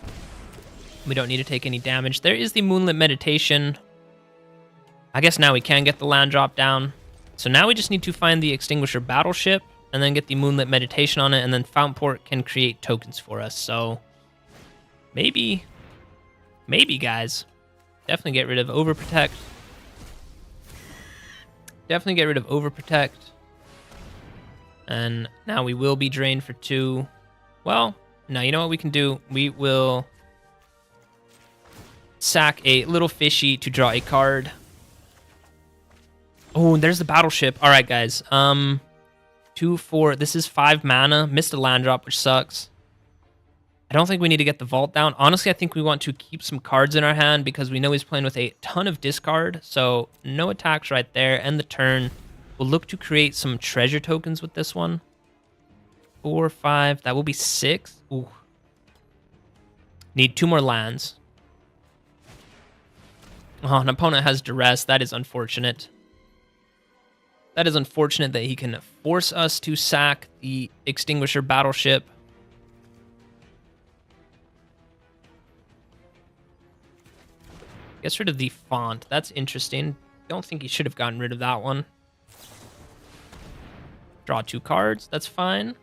[SPEAKER 1] We don't need to take any damage. There is the Moonlit Meditation. I guess now we can get the land drop down. So now we just need to find the Extinguisher Battleship and then get the Moonlit Meditation on it, and then Fountain Port can create tokens for us. So maybe, guys. Definitely get rid of Overprotect. Definitely get rid of Overprotect. And now we will be drained for 2. Well, now you know what we can do? We will sack a little fishy to draw a card. Oh, and there's the battleship. All right, guys. 2, 4. This is 5 mana. Missed a land drop, which sucks. I don't think we need to get the vault down. Honestly, I think we want to keep some cards in our hand because we know he's playing with a ton of discard. So no attacks right there. End the turn. We'll look to create some treasure tokens with this one. 4, 5. That will be 6. Ooh. Need 2 more lands. Oh, an opponent has duress. That is unfortunate. That is unfortunate that he can force us to sack the Extinguisher Battleship. Gets rid of the font. That's interesting. Don't think he should have gotten rid of that one. Draw 2 cards. That's fine.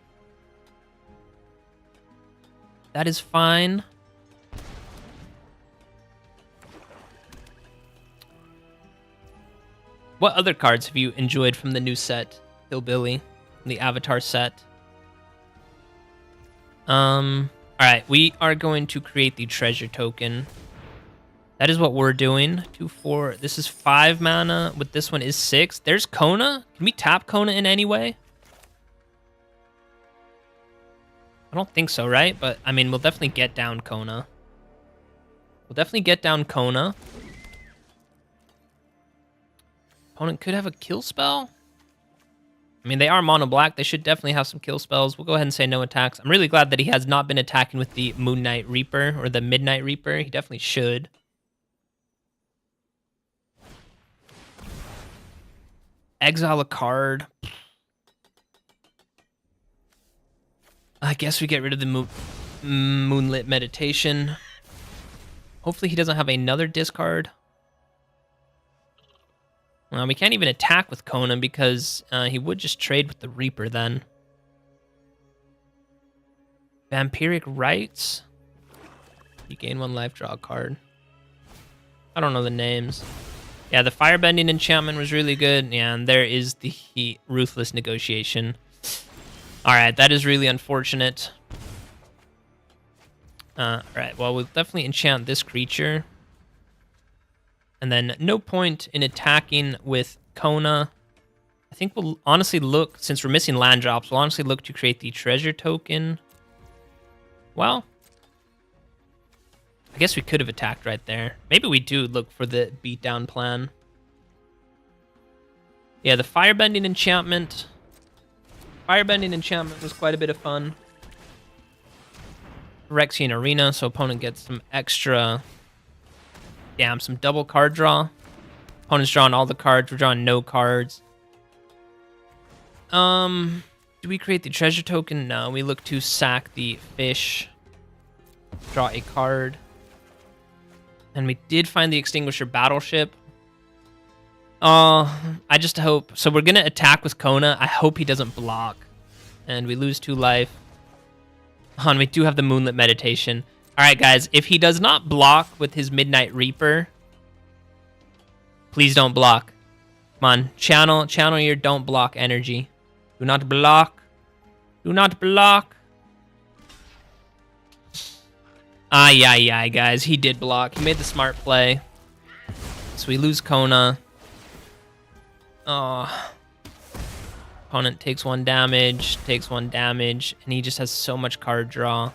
[SPEAKER 1] That is fine. What other cards have you enjoyed from the new set, Hillbilly, from the Avatar set? Alright, we are going to create the treasure token. That is what we're doing. 2, 4. This is 5 mana. With this one is 6. There's Kona. Can we tap Kona in any way? I don't think so, right? But, I mean, we'll definitely get down Kona. We'll definitely get down Kona. Opponent could have a kill spell. I mean, they are mono black. They should definitely have some kill spells. We'll go ahead and say no attacks. I'm really glad that he has not been attacking with the Moon Knight Reaper or the Midnight Reaper. He definitely should. Exile a card. I guess we get rid of the Moonlit Meditation. Hopefully he doesn't have another discard. Well, we can't even attack with Conan because he would just trade with the Reaper then. Vampiric Rites. You gain 1 life, draw a card. I don't know the names. Yeah, the Firebending enchantment was really good. Yeah, and there is the Ruthless Negotiation. Alright, that is really unfortunate. Alright, well, we'll definitely enchant this creature. And then no point in attacking with Kona. I think we'll honestly look, since we're missing land drops, we'll honestly look to create the treasure token. Well, I guess we could have attacked right there. Maybe we do look for the beatdown plan. Yeah, the Firebending enchantment. Firebending enchantment was quite a bit of fun. Phyrexian Arena, so opponent gets some extra... Damn, some double card draw. Opponent's drawing all the cards. We're drawing no cards. Do we create the treasure token? No, we look to sack the fish. Draw a card. And we did find the Extinguisher Battleship. I just hope... So we're going to attack with Kona. I hope he doesn't block. And we lose 2 life. And we do have the Moonlit Meditation. Alright, guys. If he does not block with his Midnight Reaper... Please don't block. Come on. Channel your don't block energy. Do not block. Do not block. Ay, guys. He did block. He made the smart play. So we lose Kona. Oh. Opponent takes 1 damage, and he just has so much card draw.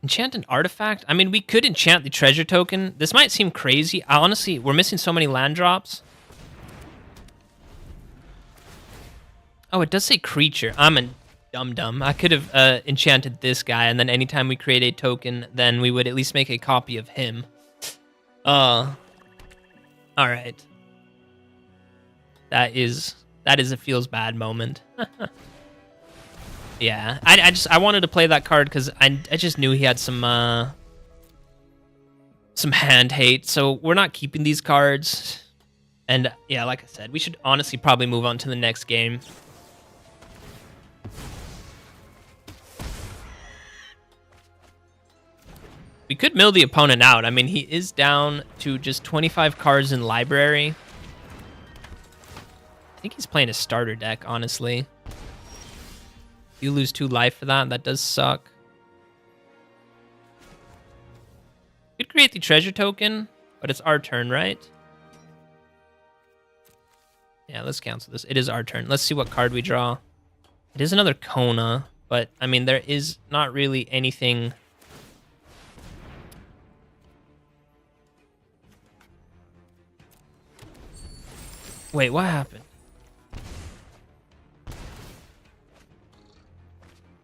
[SPEAKER 1] Enchant an artifact? I mean, we could enchant the treasure token. This might seem crazy. Honestly, we're missing so many land drops. Oh, it does say creature. I'm a dum-dum. I could have enchanted this guy, and then anytime we create a token, then we would at least make a copy of him. Alright. That is a feels bad moment. Yeah, I wanted to play that card because I just knew he had some hand hate, so we're not keeping these cards. And yeah, like I said, we should honestly probably move on to the next game. We could mill the opponent out. I mean, he is down to just 25 cards in library. I think he's playing a starter deck, honestly. You lose 2 life for that. That does suck. We could create the treasure token, but it's our turn, right? Yeah, let's cancel this. It is our turn. Let's see what card we draw. It is another Kona, but, I mean, there is not really anything... Wait, what happened?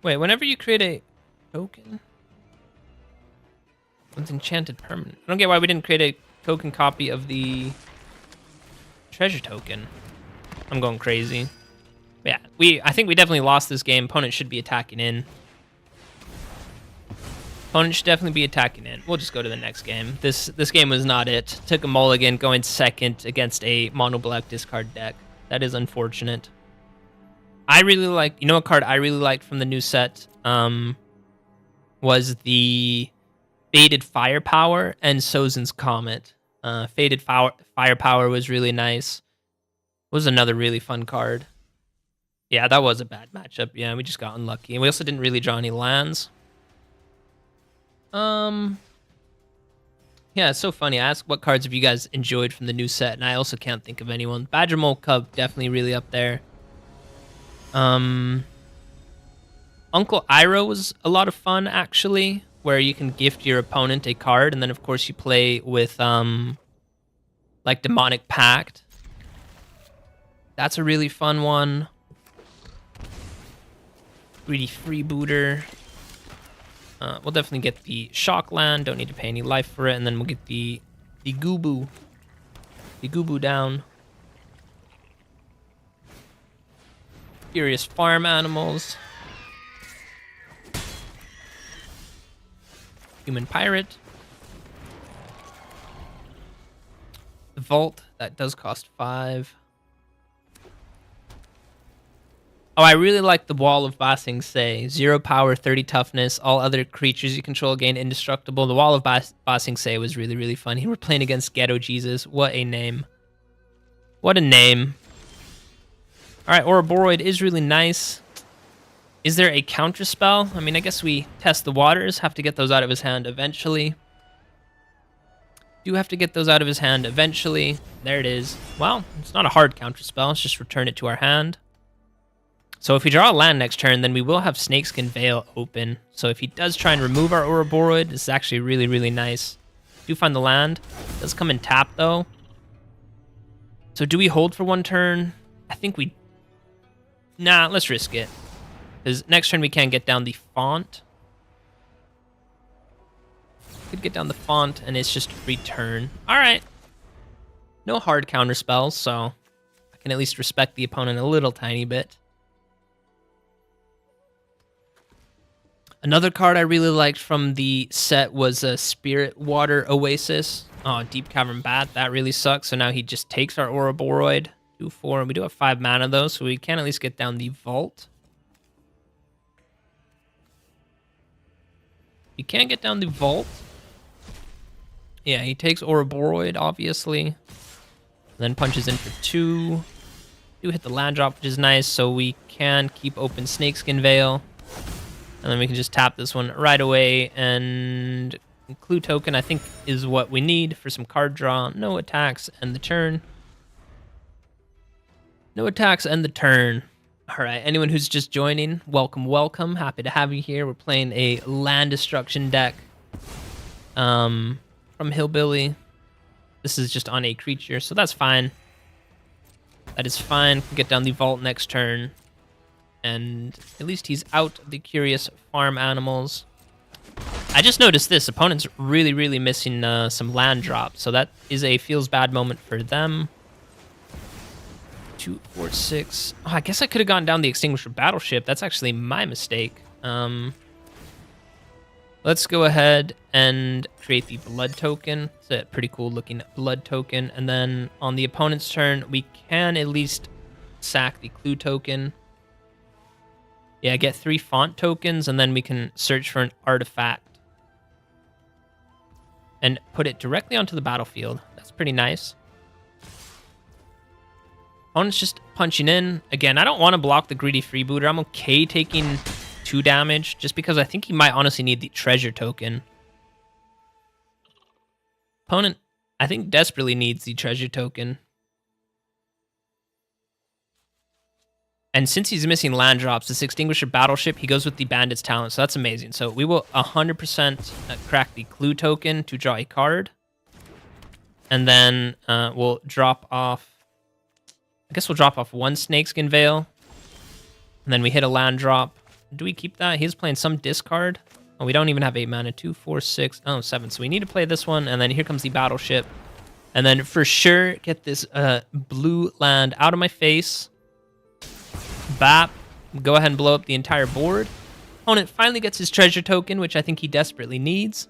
[SPEAKER 1] Wait, whenever you create a token... It's enchanted permanent. I don't get why we didn't create a token copy of the treasure token. I'm going crazy. But yeah, I think we definitely lost this game. Opponent should be attacking in. Opponent should definitely be attacking in. We'll just go to the next game. This game was not it. Took a mulligan going second against a mono black discard deck. That is unfortunate. I really like, you know, a card I really liked from the new set was the Faded Firepower and Sozin's Comet. Faded Firepower was really nice. Was another really fun card. Yeah, that was a bad matchup. Yeah, we just got unlucky. And we also didn't really draw any lands. Yeah, it's so funny. I asked what cards have you guys enjoyed from the new set, and I also can't think of anyone. Badger Mole Cub, definitely really up there. Uncle Iroh was a lot of fun, actually, where you can gift your opponent a card, and then, of course, you play with like Demonic Pact. That's a really fun one. Greedy Freebooter. We'll definitely get the Shock Land. Don't need to pay any life for it. And then we'll get the Goobboo. The Goobboo down. Furious Farm Animals. Human Pirate. The Vault. That does cost 5. Oh, I really like the Wall of Ba Sing Se. 0 power, 30 toughness. All other creatures you control gain indestructible. The Wall of Ba Sing Se was really, really fun. We're playing against Ghetto Jesus. What a name. What a name. All right, Ouroboros is really nice. Is there a counter spell? I mean, I guess we test the waters. Have to get those out of his hand eventually. Do have to get those out of his hand eventually. There it is. Well, it's not a hard counter spell. Let's just return it to our hand. So if we draw a land next turn, then we will have Snakeskin Veil open. So if he does try and remove our Ouroboros, this is actually really, really nice. Do find the land. It does come in tap, though. So do we hold for one turn? I think we... Nah, let's risk it. Because next turn we can't get down the font. Could get down the font, and it's just return. All right. No hard counter spells, so I can at least respect the opponent a little tiny bit. Another card I really liked from the set was a Spirit Water Oasis. Oh, Deep Cavern Bat, that really sucks. So now he just takes our Ouroboros. 2/4, and we do have 5 mana though, so we can at least get down the Vault. You can't get down the Vault. Yeah, he takes Ouroboros, obviously. Then punches in for 2. Do hit the land drop, which is nice, so we can keep open Snakeskin Veil. And then we can just tap this one right away, and Clue Token, I think, is what we need for some card draw. No attacks, end the turn. No attacks, end the turn. All right, anyone who's just joining, welcome, welcome. Happy to have you here. We're playing a land destruction deck from Hillbilly. This is just on a creature, so that's fine. That is fine. Can get down the Vault next turn. And at least he's out of the Curious Farm Animals. I just noticed this. Opponent's really, really missing some land drops. So that is a feels bad moment for them. 2, 4, 6. Oh, I guess I could have gone down the Extinguisher Battleship. That's actually my mistake. Let's go ahead and create the Blood Token. It's a pretty cool looking Blood Token. And then on the opponent's turn, we can at least sack the Clue Token. Yeah, get 3 font tokens, and then we can search for an artifact and put it directly onto the battlefield. That's pretty nice. Opponent's just punching in. Again, I don't want to block the Greedy Freebooter. I'm okay taking 2 damage, just because I think he might honestly need the treasure token. Opponent, I think, desperately needs the treasure token. And since he's missing land drops, this Extinguisher Battleship, he goes with the Bandit's Talent, so that's amazing. So we will 100% crack the Clue Token to draw a card. And then we'll drop off... I guess we'll drop off 1 Snakeskin Veil. And then we hit a land drop. Do we keep that? He's playing some discard. Oh, we don't even have 8 mana. 2, 4, 6... Oh, 7. So we need to play this one, and then here comes the Battleship. And then for sure, get this blue land out of my face. Bap. Go ahead and blow up the entire board. Opponent finally gets his treasure token, which I think he desperately needs.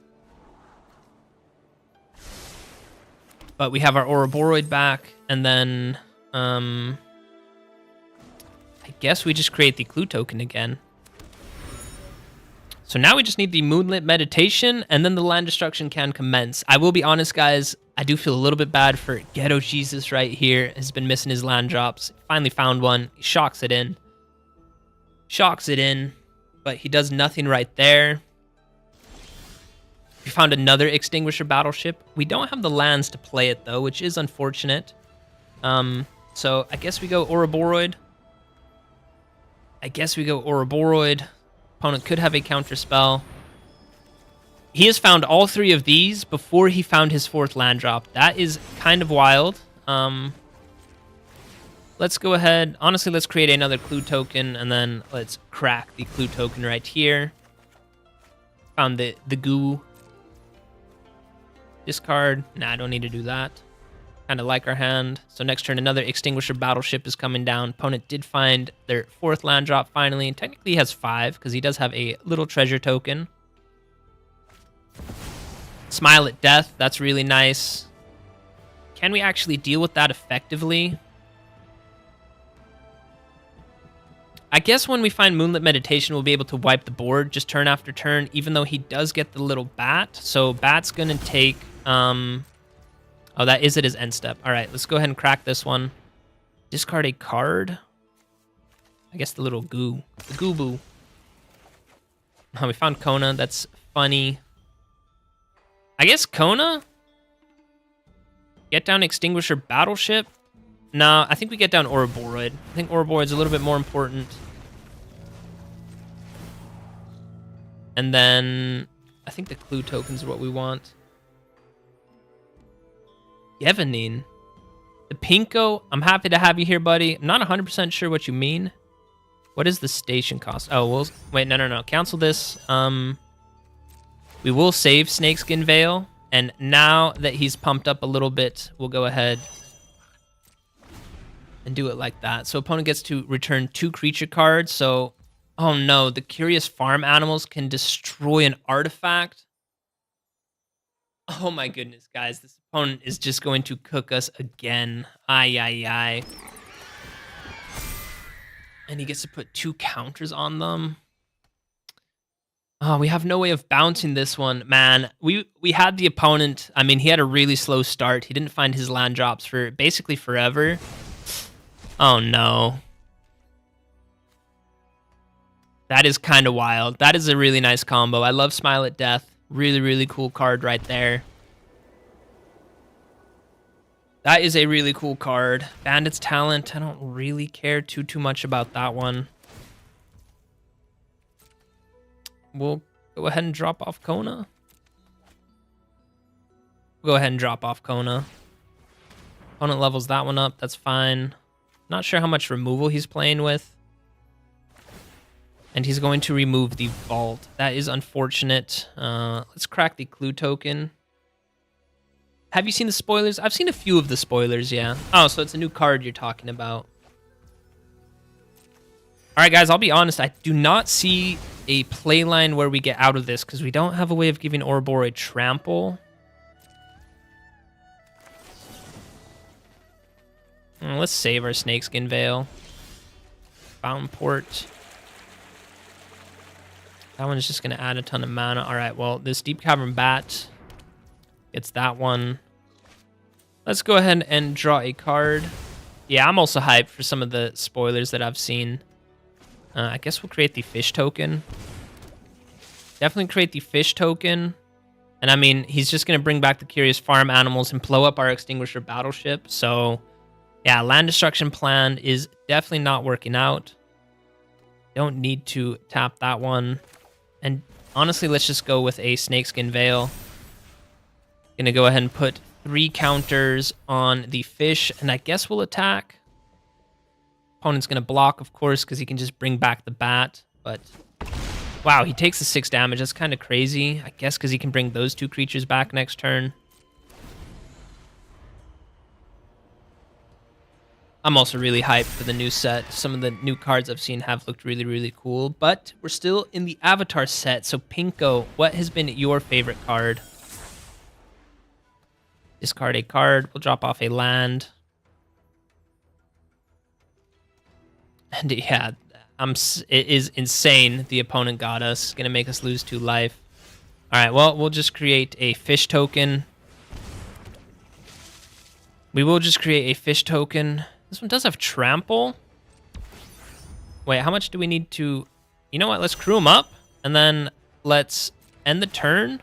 [SPEAKER 1] But we have our Ouroboros back, and then I guess we just create the Clue Token again. So now we just need the Moonlit Meditation, and then the land destruction can commence. I will be honest, guys, I do feel a little bit bad for Ghetto Jesus right here. Has been missing his land drops. Finally found one. He shocks it in. Shocks it in, but he does nothing right there. We found another Extinguisher Battleship. We don't have the lands to play it, though, which is unfortunate. So I guess we go Ouroboros. Opponent could have a counter spell. He has found all 3 of these before he found his 4th land drop. That is kind of wild. Let's go ahead. Honestly, let's create another clue token, and then let's crack the clue token right here. Found the goo. Discard. Nah, I don't need to do that. Kind of like our hand. So next turn, another Extinguisher Battleship is coming down. Opponent did find their 4th land drop finally. And technically he has 5, because he does have a little treasure token. Smile at Death. That's really nice. Can we actually deal with that effectively? I guess when we find Moonlit Meditation, we'll be able to wipe the board just turn after turn, even though he does get the little bat. So Bat's going to take... Oh, that is at his end step. All right, let's go ahead and crack this one. Discard a card. I guess the little goo. The goo boo. Oh, we found Kona. That's funny. I guess Kona? Get down Extinguisher Battleship? No, I think we get down Ouroboros. I think Ouroboros is a little bit more important. And then I think the clue tokens are what we want. Yevanin. The Pinko, I'm happy to have you here, buddy. I'm not 100% sure what you mean. What is the station cost? Oh, we'll... Wait, no. Cancel this. We will save Snakeskin Veil. And now that he's pumped up a little bit, we'll go ahead and do it like that. So opponent gets to return 2 creature cards. So, oh no, the Curious Farm Animals can destroy an artifact. Oh my goodness, guys. This opponent is just going to cook us again. Ay. And he gets to put 2 counters on them. Oh, we have no way of bouncing this one. Man, we had the opponent. I mean, he had a really slow start. He didn't find his land drops for basically forever. Oh, no. That is kind of wild. That is a really nice combo. I love Smile at Death. Really, really cool card right there. That is a really cool card. Bandit's Talent. I don't really care too much about that one. We'll go ahead and drop off Kona. We'll go ahead and drop off Kona. Opponent levels that one up. That's fine. Not sure how much removal he's playing with. And he's going to remove the Vault. That is unfortunate. Let's crack the clue token. Have you seen the spoilers? I've seen a few of the spoilers, yeah. Oh, so it's a new card you're talking about. All right, guys, I'll be honest. I do not see a play line where we get out of this because we don't have a way of giving Ouroboros trample. Let's save our Snakeskin Veil. Fountain Port. That one's just going to add a ton of mana. All right, well, this Deep Cavern Bat gets that one. Let's go ahead and draw a card. Yeah, I'm also hyped for some of the spoilers that I've seen. I guess we'll create the fish token. Definitely create the fish token. And I mean, he's just going to bring back the Curious Farm Animals and blow up our Extinguisher Battleship. So, yeah, land destruction plan is definitely not working out. Don't need to tap that one. And honestly, let's just go with a Snakeskin Veil. Gonna go ahead and put 3 counters on the fish, and I guess we'll attack. Opponent's gonna block, of course, because he can just bring back the bat. But wow, he takes the 6 damage. That's kind of crazy. I guess because he can bring those 2 creatures back next turn. I'm also really hyped for the new set. Some of the new cards I've seen have looked really, really cool. But we're still in the Avatar set. So, Pinko, what has been your favorite card? Discard a card. We'll drop off a land. And yeah, it is insane. The opponent got us. Going to make us lose 2 life. All right, well, we'll just create a fish token. We will just create a fish token. This one does have trample. Wait, how much do we need to... You know what? Let's crew him up. And then let's end the turn.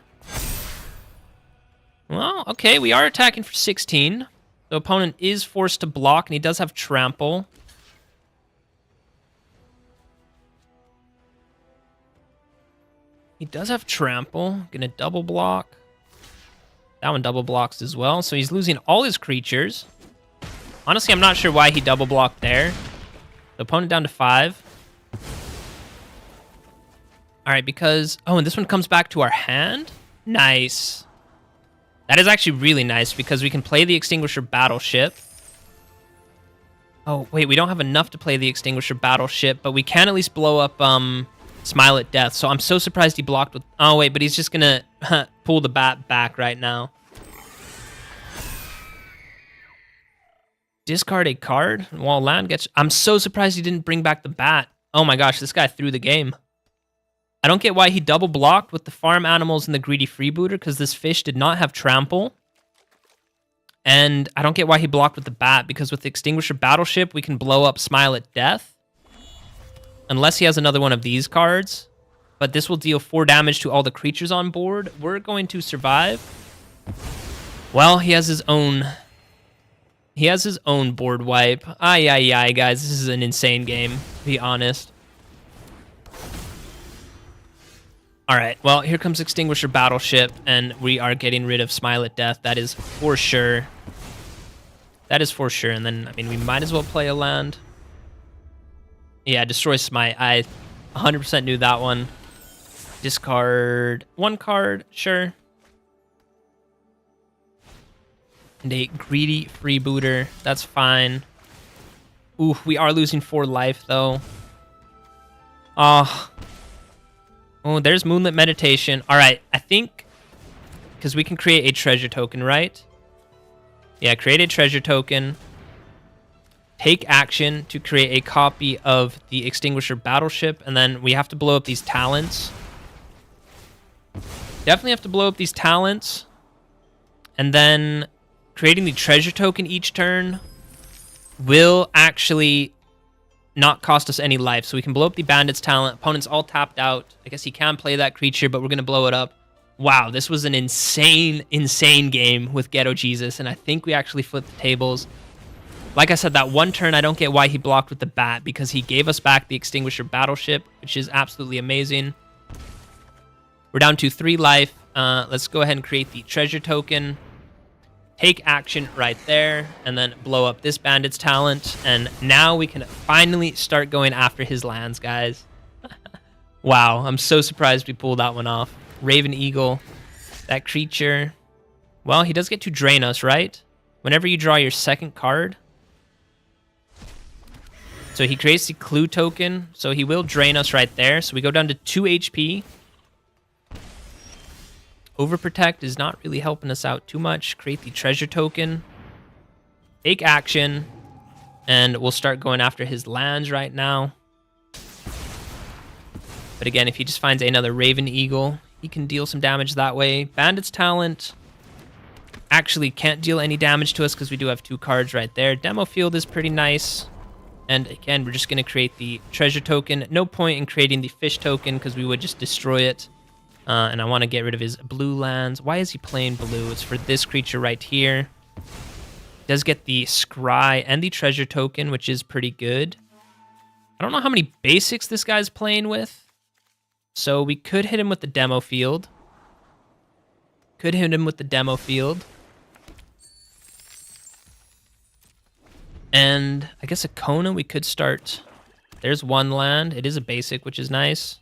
[SPEAKER 1] Well, okay. We are attacking for 16. The opponent is forced to block, and he does have trample. He does have trample. Gonna double block. That one double blocks as well. So he's losing all his creatures. Honestly, I'm not sure why he double blocked there. The opponent down to 5. All right, because... Oh, and this one comes back to our hand? Nice. That is actually really nice because we can play the Extinguisher Battleship. Oh, wait, we don't have enough to play the Extinguisher Battleship, but we can at least blow up Smile at Death. So I'm so surprised he blocked with... Oh, wait, but he's just going to pull the bat back right now. Discard a card while land gets... I'm so surprised he didn't bring back the bat. Oh my gosh, this guy threw the game. I don't get why he double blocked with the farm animals and the greedy freebooter because this fish did not have trample. And I don't get why he blocked with the bat because with the Extinguisher Battleship, we can blow up Smile at Death. Unless he has another one of these cards. But this will deal 4 damage to all the creatures on board. We're going to survive. Well, he has his own... He has his own board wipe. Ay, ay, ay, guys. This is an insane game, to be honest. All right, well, here comes Extinguisher Battleship, and we are getting rid of Smile at Death. That is for sure. That is for sure. And then, I mean, we might as well play a land. Yeah, Destroy Smite. I 100% knew that one. Discard 1 card, sure. And a greedy freebooter. That's fine. Ooh, we are losing 4 life, though. Oh, there's Moonlit Meditation. All right, I think... Because we can create a treasure token, right? Yeah, create a treasure token. Take action to create a copy of the Extinguisher Battleship. And then we have to blow up these talents. Definitely have to blow up these talents. And then creating the treasure token each turn will actually... not cost us any life. So we can blow up the Bandit's talent. Opponent's all tapped out. I guess he can play that creature, but we're going to blow it up. Wow, this was an insane, insane game with Ghetto Jesus, and I think we actually flipped the tables. Like I said, that one turn, I don't get why he blocked with the bat, because he gave us back the Extinguisher Battleship, which is absolutely amazing. We're down to 3 life. Let's go ahead and create the treasure token. Take action right there, and then blow up this Bandit's talent. And now we can finally start going after his lands, guys. Wow, I'm so surprised we pulled that one off. Raven Eagle, that creature. Well, he does get to drain us, right? Whenever you draw your second card. So he creates the clue token, so he will drain us right there. So we go down to 2 HP. Overprotect is not really helping us out too much. Create the treasure token. Take action. And we'll start going after his lands right now. But again, if he just finds another Raven Eagle, he can deal some damage that way. Bandit's talent actually can't deal any damage to us because we do have 2 cards right there. Demo field is pretty nice. And again, we're just going to create the treasure token. No point in creating the fish token because we would just destroy it. And I want to get rid of his blue lands. Why is he playing blue? It's for this creature right here. Does get the scry and the treasure token, which is pretty good. I don't know how many basics this guy's playing with. So we could hit him with the demo field. Could hit him with the demo field. And I guess a Kona we could start. There's 1 land. It is a basic, which is nice.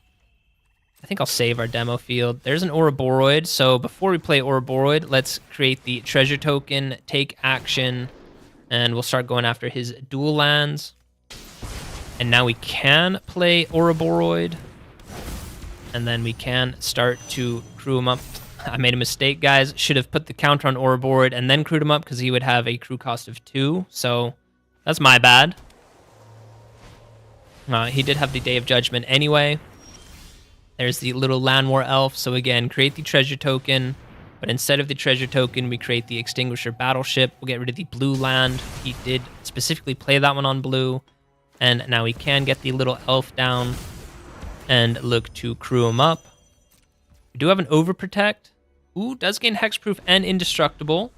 [SPEAKER 1] I think I'll save our demo field. There's an Ouroboros, so before we play Ouroboros, let's create the treasure token, take action, and we'll start going after his dual lands. And now we can play Ouroboros, and then we can start to crew him up. I made a mistake, guys. Should have put the counter on Ouroboros and then crewed him up because he would have a crew cost of 2, so that's my bad. He did have the Day of Judgment anyway. There's the little Land War Elf. So again, create the treasure token. But instead of the treasure token, we create the Extinguisher Battleship. We'll get rid of the blue land. He did specifically play that one on blue. And now we can get the little elf down and look to crew him up. We do have an Overprotect. Ooh, does gain Hexproof and Indestructible.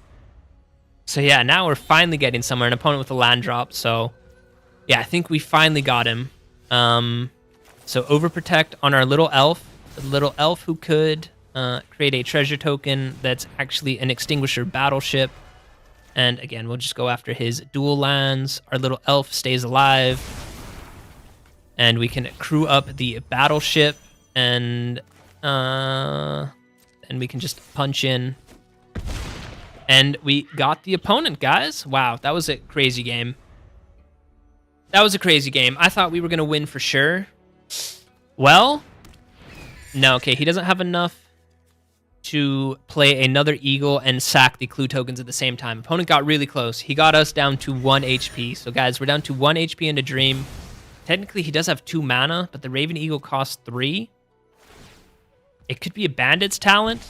[SPEAKER 1] So yeah, now we're finally getting somewhere. An opponent with a land drop. So yeah, I think we finally got him. So Overprotect on our little elf. The little elf who could create a treasure token that's actually an extinguisher battleship. And again, we'll just go after his dual lands. Our little elf stays alive. And we can crew up the battleship and we can just punch in. And we got the opponent, guys. Wow, that was a crazy game. That was a crazy game. I thought we were going to win for sure. Well, no, okay, he doesn't have enough to play another eagle and sack the clue tokens at the same time. Opponent got really close. He got us down to 1 HP. So, guys, we're down to 1 HP in a dream. Technically, he does have 2 mana, but the Raven Eagle costs 3. It could be a Bandit's talent.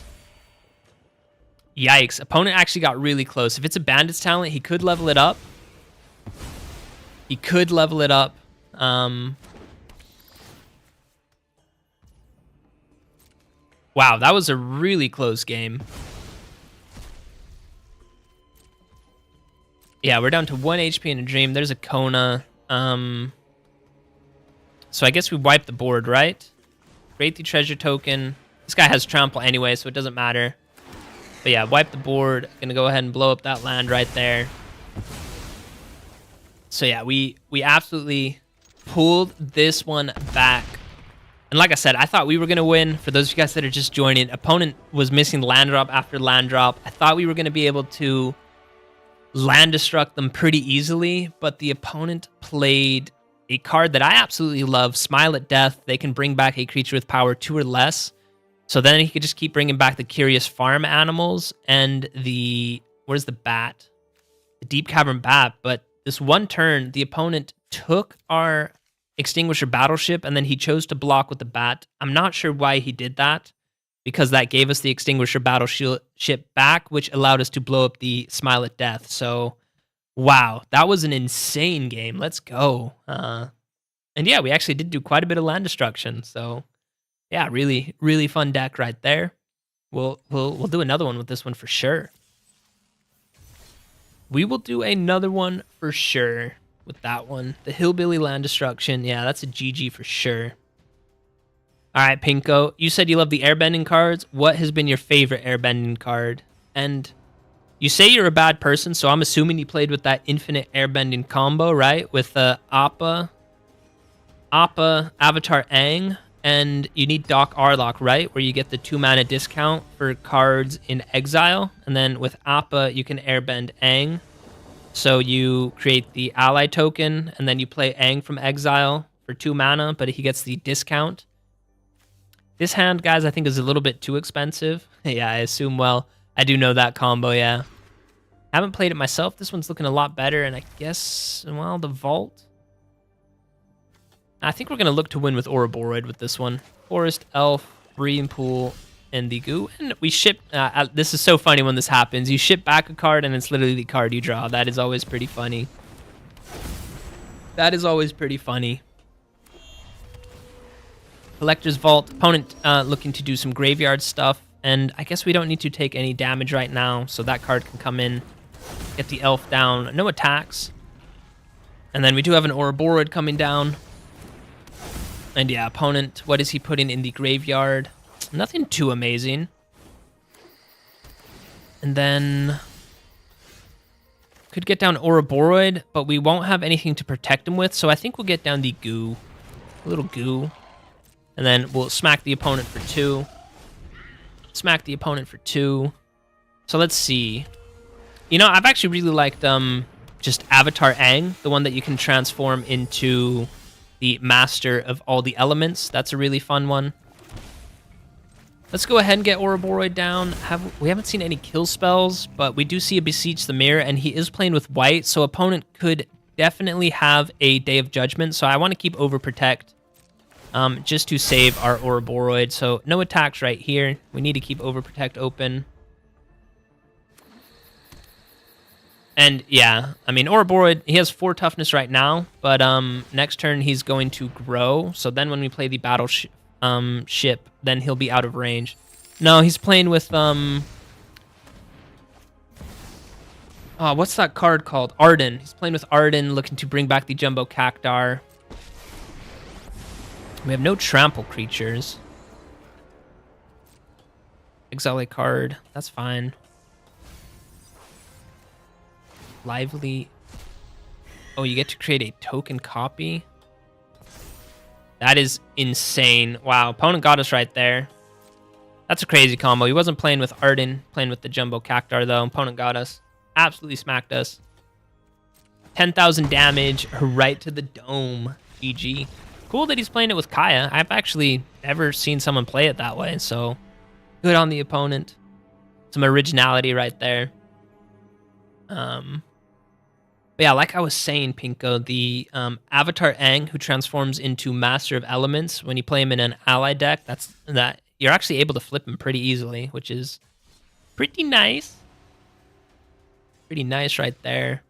[SPEAKER 1] Yikes. Opponent actually got really close. If it's a Bandit's talent, he could level it up. He could level it up. Wow, that was a really close game. Yeah, we're down to 1 HP in a dream. There's a Kona. So I guess we wipe the board, right? Create the treasure token. This guy has trample anyway, so it doesn't matter. But yeah, wipe the board. Gonna go ahead and blow up that land right there. So yeah, we absolutely pulled this one back. And like I said, I thought we were going to win. For those of you guys that are just joining, opponent was missing land drop after land drop. I thought we were going to be able to land destruct them pretty easily, but the opponent played a card that I absolutely love, Smile at Death. They can bring back a creature with power 2 or less. So then he could just keep bringing back the Curious Farm animals and the... Where's the bat? The Deep Cavern Bat. But this one turn, the opponent took our Extinguisher Battleship, and then he chose to block with the bat. I'm not sure why he did that, because that gave us the Extinguisher Battleship back, which allowed us to blow up the Smile at Death. So, wow, that was an insane game. Let's go. And yeah, we actually did do quite a bit of land destruction. So, yeah, really, really fun deck right there. We'll do another one with this one for sure. We will do another one for sure. With that one. The Hillbilly Land Destruction. Yeah, that's a GG for sure. All right, Pinko. You said you love the airbending cards. What has been your favorite airbending card? And you say you're a bad person, so I'm assuming you played with that infinite airbending combo, right? With Appa, Avatar Aang, and you need Doc Arlock, right? Where you get the 2 mana discount for cards in exile. And then with Appa, you can airbend Aang. So you create the ally token, and then you play Aang from exile for 2 mana, but he gets the discount. This hand, guys, I think is a little bit too expensive. Yeah, I assume, well, I do know that combo, yeah. Haven't played it myself. This one's looking a lot better, and I guess, well, the Vault. I think we're going to look to win with Ouroboros with this one. Forest, Elf, Breeding Pool, and the Goo. And we ship... this is so funny when this happens. You ship back a card, and it's literally the card you draw. That is always pretty funny. That is always pretty funny. Collector's Vault. Opponent looking to do some graveyard stuff. And I guess we don't need to take any damage right now, so that card can come in, get the Elf down. No attacks. And then we do have an Ouroboros coming down. And yeah, opponent, what is he putting in the graveyard? Nothing too amazing. And then could get down Ouroboros, but we won't have anything to protect him with, so I think we'll get down the Goo. A little Goo. And then we'll smack the opponent for 2. Smack the opponent for 2. So let's see. You know, I've actually really liked just Avatar Aang, the one that you can transform into the Master of all the elements. That's a really fun one. Let's go ahead and get Ouroboros down. We haven't seen any kill spells, but we do see a Beseech the Mirror, and he is playing with white, so opponent could definitely have a Day of Judgment, so I want to keep Overprotect just to save our Ouroboros. So no attacks right here. We need to keep Overprotect open. And yeah, I mean, Ouroboros, he has 4 toughness right now, but next turn he's going to grow, so then when we play the battle ship, then he'll be out of range. No, he's playing with what's that card called? Arden. He's playing with Arden, looking to bring back the Jumbo Cactar. We have no trample creatures. Exile a card. That's fine. Lively. Oh, you get to create a token copy. That is insane. Wow, opponent got us right there. That's a crazy combo. He wasn't playing with Arden, playing with the Jumbo Cactar, though. Opponent got us. Absolutely smacked us. 10,000 damage right to the dome. GG. Cool that he's playing it with Kaya. I've actually never seen someone play it that way, so good on the opponent. Some originality right there. But yeah, like I was saying, Pinko, the Avatar Aang, who transforms into Master of Elements, when you play him in an ally deck, that you're actually able to flip him pretty easily, which is pretty nice. Pretty nice right there.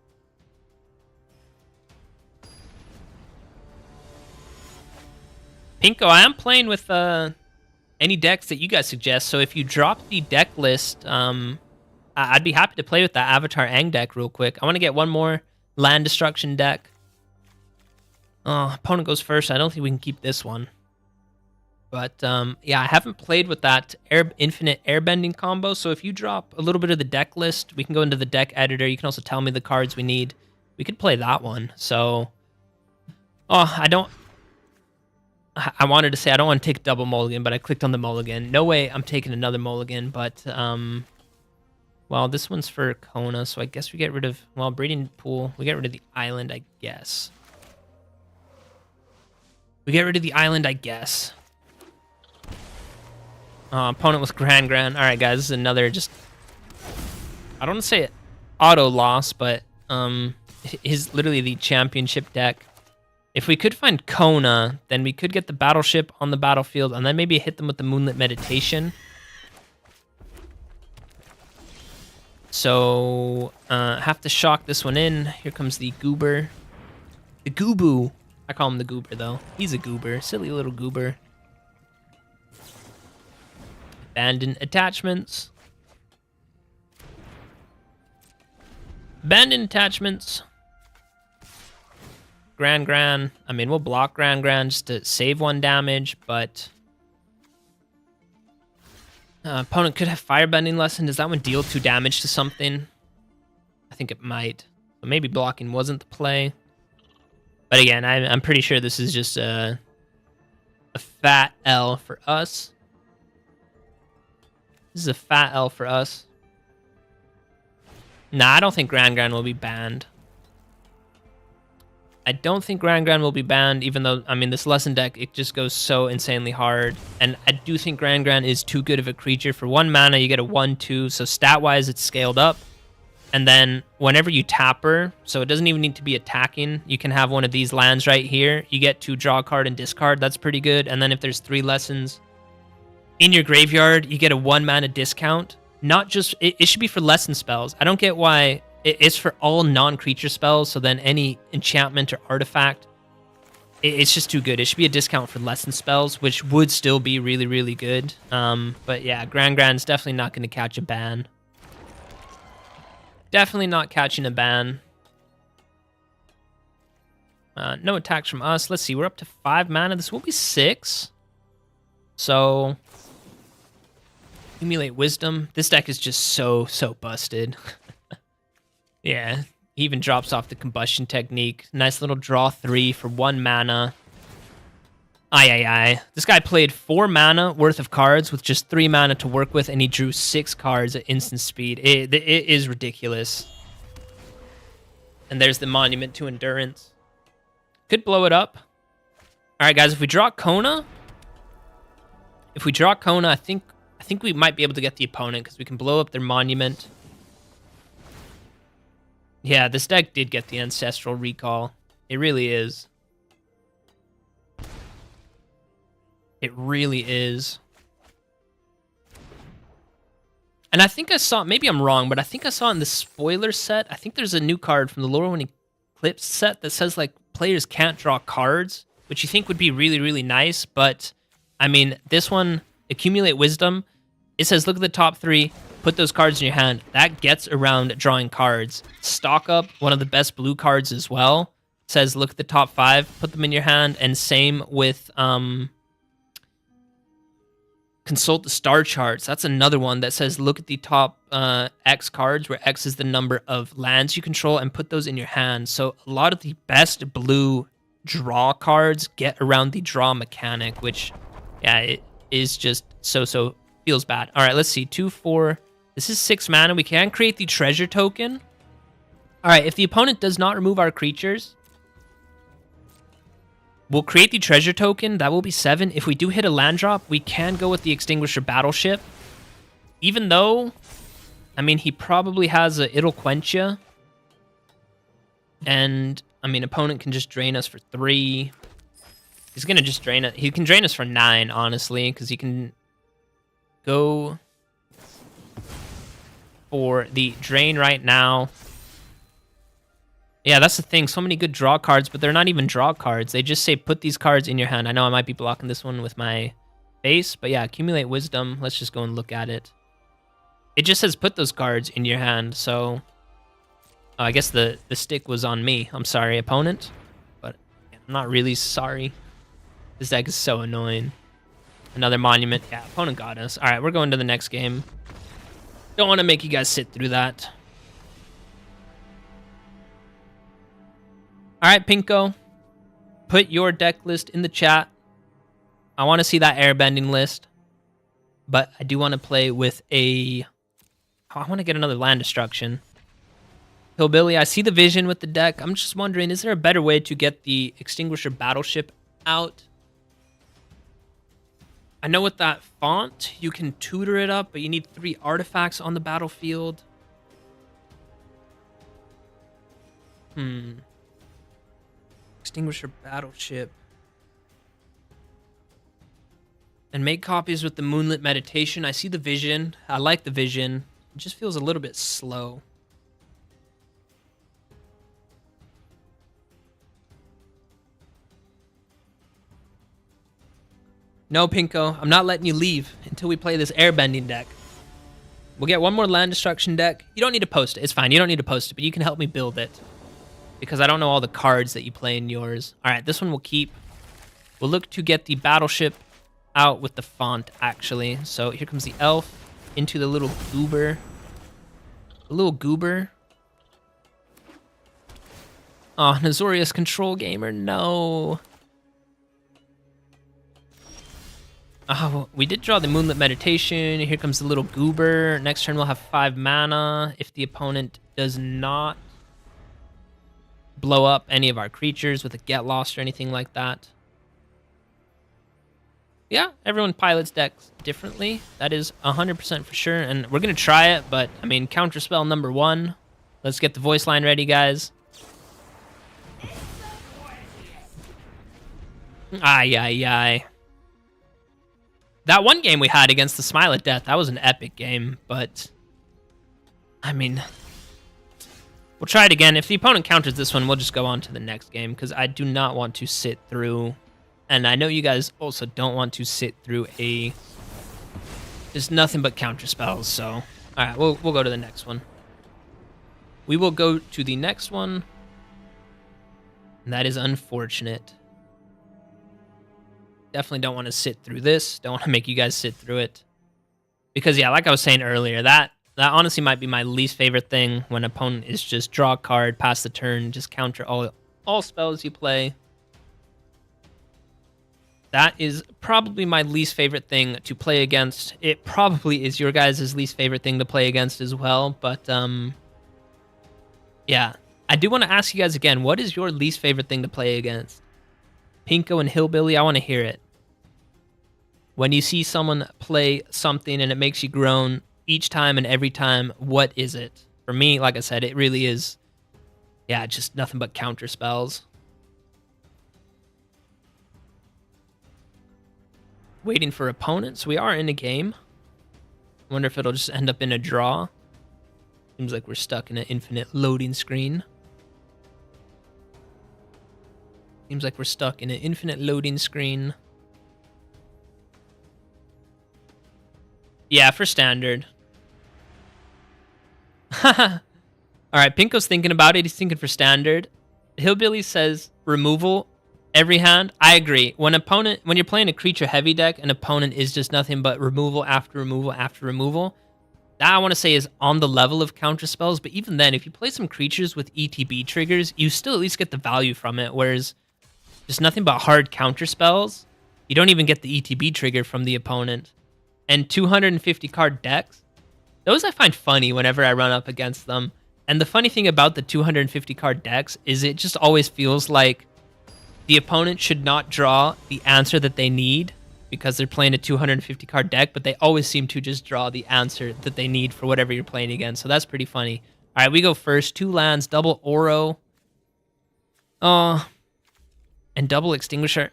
[SPEAKER 1] Pinko, I am playing with any decks that you guys suggest, so if you drop the deck list, I'd be happy to play with that Avatar Aang deck real quick. I want to get one more land destruction deck. Oh, opponent goes first. I don't think we can keep this one. But yeah, I haven't played with that infinite airbending combo, so if you drop a little bit of the deck list, we can go into the deck editor. You can also tell me the cards we need. We could play that one. So, I wanted to say I don't want to take a double mulligan, but I clicked on the mulligan. No way I'm taking another mulligan, but well, this one's for Kona, so I guess we get rid of, well, breeding pool. We get rid of the island, I guess. We get rid of the island, I guess. Opponent with Grand. All right, guys, this is another just, I don't want to say it auto loss, but is literally the championship deck. If we could find Kona, then we could get the battleship on the battlefield, and then maybe hit them with the Moonlit Meditation. So, have to shock this one in. Here comes the Goober. The Gooboo. I call him the Goober, though. He's a goober. Silly little goober. Abandon attachments. Abandon attachments. Grand. I mean, we'll block Grand just to save 1 damage, but opponent could have Firebending Lesson. Does that one deal 2 damage to something? I think it might. But maybe blocking wasn't the play. But again, I'm pretty sure this is just a fat L for us. This is a fat L for us. Nah, I don't think Grand will be banned. I don't think Grand will be banned, even though, I mean, this lesson deck, it just goes so insanely hard. And I do think Grand is too good of a creature. For 1 mana, you get a 1/2, so stat-wise, it's scaled up. And then whenever you tap her, so it doesn't even need to be attacking, you can have one of these lands right here. You get to draw a card and discard. That's pretty good. And then if there's 3 lessons in your graveyard, you get a 1 mana discount. Not just, it should be for lesson spells. I don't get why. It's for all non-creature spells, so then any enchantment or artifact, it's just too good. It should be a discount for lesson spells, which would still be really, really good. But yeah, Grand's definitely not going to catch a ban. Definitely not catching a ban. No attacks from us. Let's see, we're up to 5 mana. This will be 6. So, accumulate wisdom. This deck is just so busted. Yeah, he even drops off the combustion technique. Nice little draw 3 for 1 mana. Aye. This guy played 4 mana worth of cards with just 3 mana to work with, and he drew 6 cards at instant speed. It is ridiculous. And there's the Monument to Endurance. Could blow it up. All right, guys, if we draw Kona, I think we might be able to get the opponent because we can blow up their Monument. Yeah, this deck did get the Ancestral Recall. It really is. It really is. And I think I saw, maybe I'm wrong, but I think I saw in the spoiler set, I think there's a new card from the Lore When Eclipse set that says, like, players can't draw cards, which you think would be really, really nice. But, I mean, this one, Accumulate Wisdom, it says, look at the top 3. Put those cards in your hand. That gets around drawing cards. Stock Up, one of the best blue cards as well. Says, look at the top 5, put them in your hand. And same with Consult the star charts. That's another one that says look at the top X cards, where X is the number of lands you control, and put those in your hand. So a lot of the best blue draw cards get around the draw mechanic, which, yeah, it is just so feels bad. All right, let's see. 2, 4. This is 6 mana. We can create the treasure token. All right, if the opponent does not remove our creatures, we'll create the treasure token. That will be 7. If we do hit a land drop, we can go with the Extinguisher Battleship. Even though, I mean, he probably has a It'll Quench Ya. And, I mean, opponent can just drain us for 3. He's going to just drain it. He can drain us for 9, honestly, because he can go for the drain right now. Yeah, that's the thing. So many good draw cards, but they're not even draw cards. They just say put these cards in your hand. I know I might be blocking this one with my base, but yeah, accumulate wisdom. Let's just go and look at it. It just says put those cards in your hand, so... I guess the stick was on me. I'm sorry, opponent. But I'm not really sorry. This deck is so annoying. Another monument. Yeah, opponent got us. All right, we're going to the next game. Don't want to make you guys sit through that. All right, Pinko. Put your deck list in the chat. I want to see that airbending list. But I do want to play with a... I want to get another land destruction. Hillbilly, I see the vision with the deck. I'm just wondering, is there a better way to get the Extinguisher Battleship out? I know with that font, you can tutor it up, but you need 3 artifacts on the battlefield. Extinguisher Battleship. And make copies with the Moonlit Meditation. I see the vision. I like the vision. It just feels a little bit slow. No, Pinko, I'm not letting you leave until we play this airbending deck. We'll get one more land destruction deck. You don't need to post it. It's fine. You don't need to post it, but you can help me build it. Because I don't know all the cards that you play in yours. All right, this one we'll keep. We'll look to get the battleship out with the font, actually. So here comes the elf into the little goober. The little goober. Oh, Nazorius Control Gamer, no. Oh, we did draw the Moonlit Meditation. Here comes the little goober. Next turn we'll have 5 mana. If the opponent does not blow up any of our creatures with a Get Lost or anything like that. Yeah, everyone pilots decks differently. That is 100% for sure. And we're going to try it, but, I mean, counterspell number 1. Let's get the voice line ready, guys. Ay, ay, ay. That one game we had against the Smile at Death, that was an epic game, but... I mean... We'll try it again. If the opponent counters this one, we'll just go on to the next game, because I do not want to sit through... And I know you guys also don't want to sit through a... Just nothing but counter spells, so... Alright, we'll go to the next one. We will go to the next one. And that is unfortunate. Definitely don't want to sit through this. Don't want to make you guys sit through it. Because, yeah, like I was saying earlier, that honestly might be my least favorite thing when an opponent is just draw a card, pass the turn, just counter all spells you play. That is probably my least favorite thing to play against. It probably is your guys' least favorite thing to play against as well. But, yeah. I do want to ask you guys again, what is your least favorite thing to play against? Pinko and Hillbilly, I want to hear it. When you see someone play something and it makes you groan each time and every time, what is it? For me, like I said, it really is, yeah, just nothing but counter spells. Waiting for opponents. We are in a game. I wonder if it'll just end up in a draw. Seems like we're stuck in an infinite loading screen. Seems like we're stuck in an infinite loading screen. Yeah, for standard. Alright, Pinko's thinking about it. He's thinking for standard. Hillbilly says removal. Every hand, I agree. When you're playing a creature heavy deck, an opponent is just nothing but removal after removal after removal. That I want to say is on the level of counter spells, but even then, if you play some creatures with ETB triggers, you still at least get the value from it. Whereas just nothing but hard counter spells, you don't even get the ETB trigger from the opponent. And 250 card decks, those I find funny whenever I run up against them. And the funny thing about the 250 card decks is it just always feels like the opponent should not draw the answer that they need because they're playing a 250 card deck, but they always seem to just draw the answer that they need for whatever you're playing against. So that's pretty funny. All right, we go first. 2 lands, double Oro. And double Extinguisher.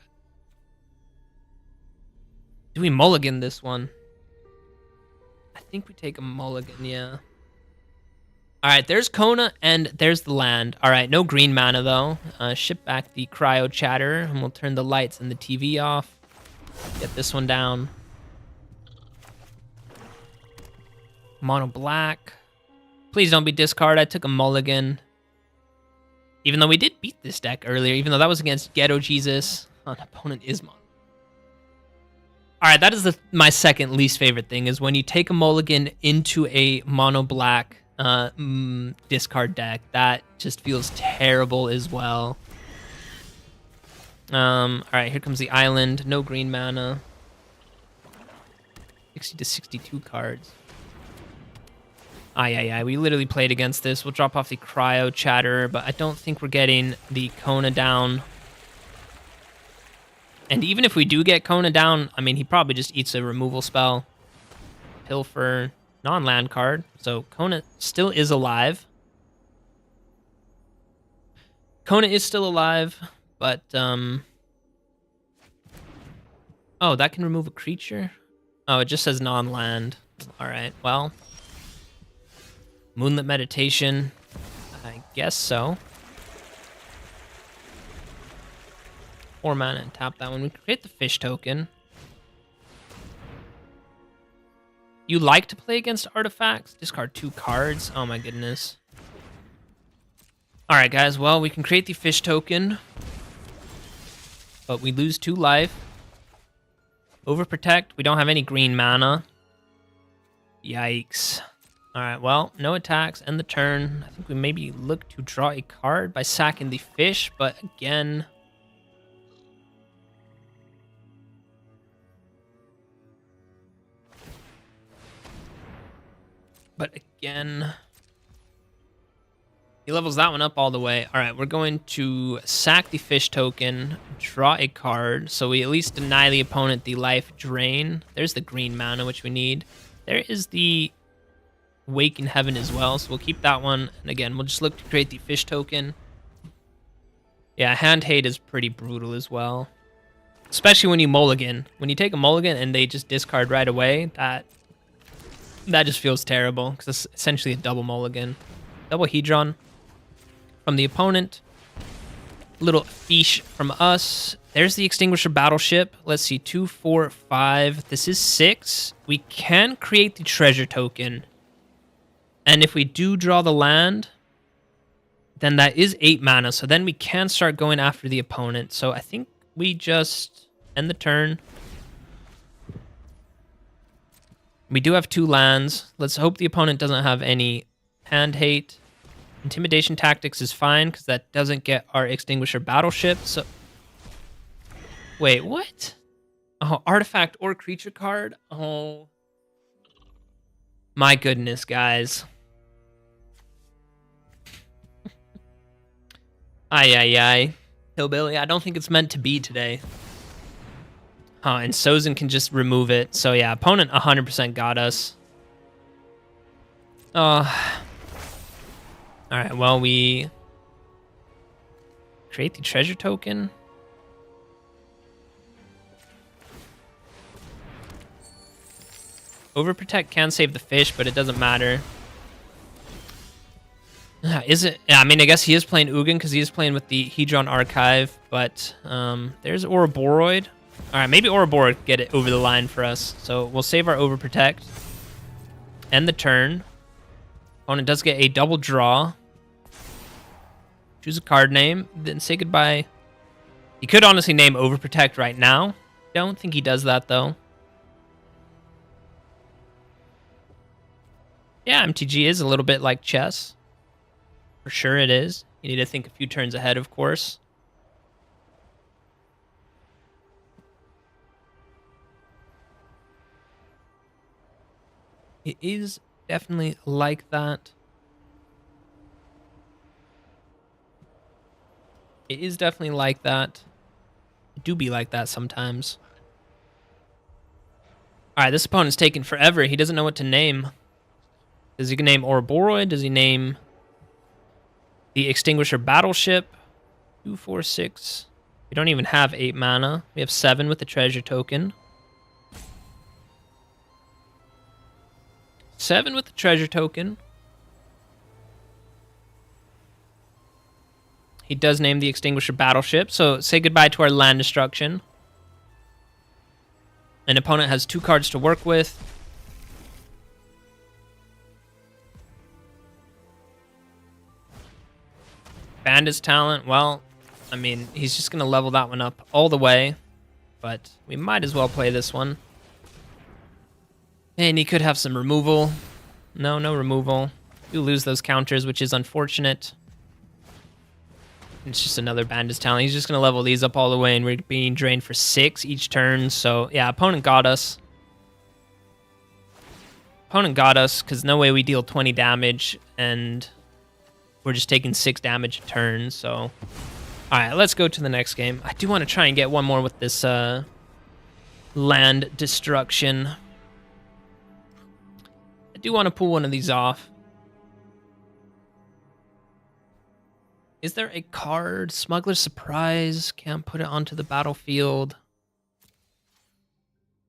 [SPEAKER 1] Do we mulligan this one? I think we take a mulligan, yeah. All right, there's Kona, and there's the land. All right, no green mana, though. Ship back the Cryo Chatter, and we'll turn the lights and the TV off. Get this one down. Mono black. Please don't be discard. I took a mulligan. Even though we did beat this deck earlier, even though that was against Ghetto Jesus. An opponent is mono. All right, that is my second least favorite thing, is when you take a mulligan into a mono black discard deck. That just feels terrible as well. All right, here comes the island. No green mana. 60 to 62 cards. Aye. We literally played against this. We'll drop off the Cryo Chatter, but I don't think we're getting the Kona down. And even if we do get Kona down, I mean, he probably just eats a removal spell. Pilfer, non-land card. So Kona still is alive. Kona is still alive, but oh, that can remove a creature? Oh, it just says non-land. All right, well. Moonlit Meditation. I guess so. 4 mana and tap that one. We create the fish token. You like to play against artifacts? Discard 2 cards. Oh my goodness. All right, guys. Well, we can create the fish token, but we lose 2 life. Overprotect. We don't have any green mana. Yikes. All right, well, no attacks. End the turn. I think we maybe look to draw a card by sacking the fish, but again... he levels that one up all the way. All right, we're going to sack the fish token, draw a card, so we at least deny the opponent the life drain. There's the green mana, which we need. There is the Wake in Heaven as well, so we'll keep that one. And again, we'll just look to create the fish token. Yeah, hand hate is pretty brutal as well. Especially when you mulligan. When you take a mulligan and they just discard right away, that just feels terrible, because it's essentially a double mulligan. Double Hedron from the opponent. Little fish from us. There's the Extinguisher Battleship. Let's see, 2, 4, 5. This is 6. We can create the treasure token. And if we do draw the land, then that is 8 mana. So then we can start going after the opponent. So I think we just end the turn. We do have 2 lands. Let's hope the opponent doesn't have any hand hate. Intimidation Tactics is fine, because that doesn't get our Extinguisher Battleship. So, wait, what? Oh, artifact or creature card? Oh. My goodness, guys. Aye. Hillbilly, I don't think it's meant to be today. Oh, and Sozin can just remove it. So yeah, opponent 100% got us. All right, well, we create the treasure token. Overprotect can save the fish, but it doesn't matter. Is it? Yeah, I mean, I guess he is playing Ugin because he is playing with the Hedron Archive, but there's Ouroboros. All right, maybe Ouroboros get it over the line for us. So we'll save our Overprotect. End the turn. Opponent does get a double draw. Choose a card name, then say goodbye He could honestly name Overprotect right now. Don't think he does that, though. Yeah, MTG is a little bit like chess. For sure it is. You need to think a few turns ahead, of course. It is definitely like that. It is definitely like that. It do be like that sometimes. All right, this opponent's taking forever. He doesn't know what to name. Does he name Ouroboros? Does he name the Extinguisher Battleship? 2, 4, 6. We don't even have 8 mana. We have 7 with the treasure token. 7 with the treasure token. He does name the Extinguisher Battleship, so say goodbye to our land destruction. An opponent has 2 cards to work with. Bandit's Talent, well, I mean, he's just going to level that one up all the way, but we might as well play this one. And he could have some removal. No removal. You lose those counters, which is unfortunate. It's just another Bandit's Talent. He's just going to level these up all the way, and we're being drained for 6 each turn. So, yeah, opponent got us. Opponent got us, because no way we deal 20 damage, and we're just taking 6 damage a turn. So, all right, let's go to the next game. I do want to try and get one more with this land destruction. I do want to pull one of these off. Is there a card? Smuggler's Surprise. Can't put it onto the battlefield.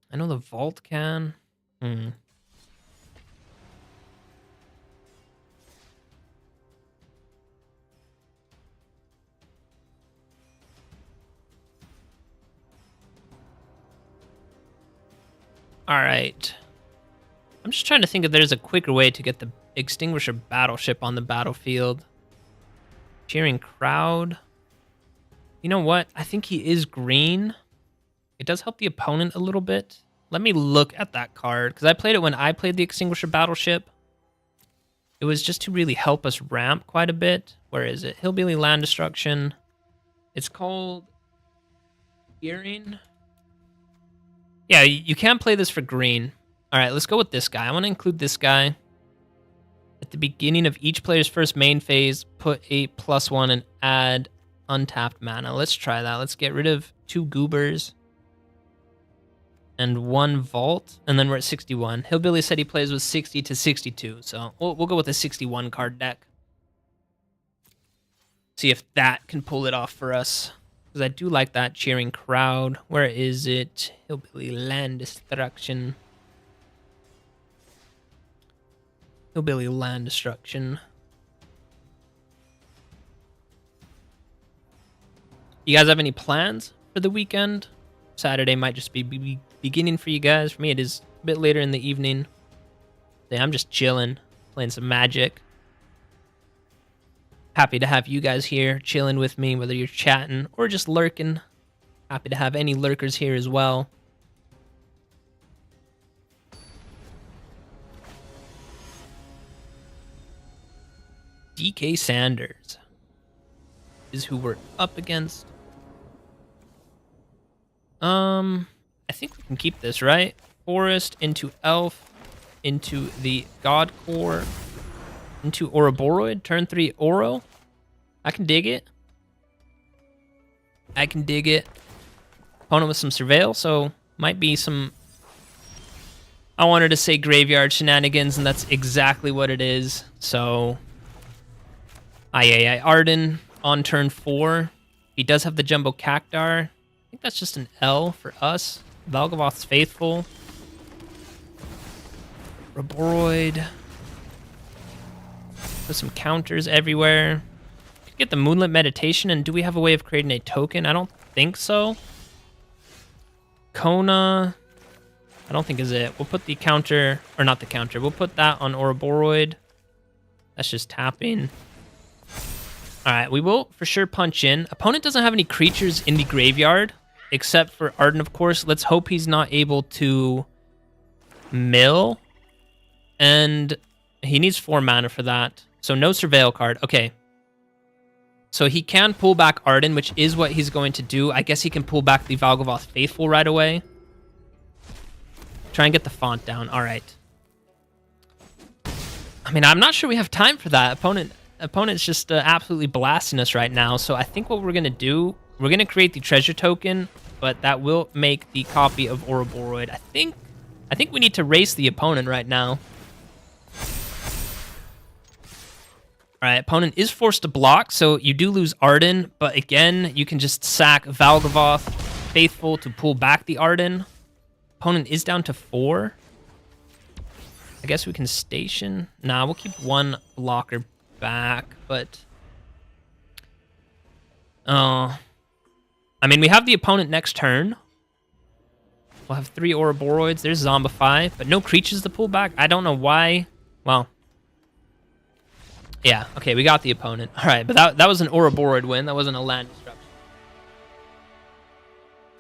[SPEAKER 1] I know the Vault can. All right. I'm just trying to think if there's a quicker way to get the Extinguisher Battleship on the battlefield. Cheering Crowd. You know what? I think he is green. It does help the opponent a little bit. Let me look at that card, because I played it when I played the Extinguisher Battleship. It was just to really help us ramp quite a bit. Where is it? Hillbilly Land Destruction. It's called Earring. Yeah, you can't play this for green. All right, let's go with this guy. I want to include this guy. At the beginning of each player's first main phase, put a +1 and add untapped mana. Let's try that. Let's get rid of 2 Goobers and 1 Vault, and then we're at 61. Hillbilly said he plays with 60 to 62, so we'll go with a 61 card deck. See if that can pull it off for us. Because I do like that Cheering Crowd. Where is it? Hillbilly Land Destruction. Hillbilly Land Destruction. You guys have any plans for the weekend? Saturday might just be beginning for you guys. For me, it is a bit later in the evening. Yeah, I'm just chilling, playing some Magic. Happy to have you guys here chilling with me, whether you're chatting or just lurking. Happy to have any lurkers here as well. DK Sanders is who we're up against. I think we can keep this, right? Forest into Elf, into the God Core, into Ouroboros, turn 3 Oro. I can dig it. I can dig it. Opponent with some Surveil, so might be some... I wanted to say graveyard shenanigans, and that's exactly what it is. So, Arden on turn 4. He does have the Jumbo Cactar. I think that's just an L for us. Valgavoth's Faithful. Roboroid. Put some counters everywhere. Could get the Moonlit Meditation, and do we have a way of creating a token? I don't think so. Kona, I don't think is it. We'll put the counter, or not the counter. We'll put that on Ouroboros. That's just tapping. All right, we will for sure punch in. Opponent doesn't have any creatures in the graveyard, except for Arden, of course. Let's hope he's not able to mill. And he needs 4 mana for that. So no Surveil card. Okay. So he can pull back Arden, which is what he's going to do. I guess he can pull back the Valgavoth Faithful right away. Try and get the font down. All right. I mean, I'm not sure we have time for that. Opponent's just absolutely blasting us right now. So I think what we're going to do, we're going to create the treasure token, but that will make the copy of Ouroboros. I think we need to race the opponent right now. All right, opponent is forced to block, so you do lose Arden, but again, you can just sack Valgavoth Faithful to pull back the Arden. Opponent is down to 4. I guess we can station. Nah, we'll keep 1 blocker back, but... I mean, we have the opponent next turn. We'll have 3 Ouroboros. There's Zombify, but no creatures to pull back. I don't know why. Well... Yeah, okay, we got the opponent. All right, but that was an Ouroboros win. That wasn't a land disruption.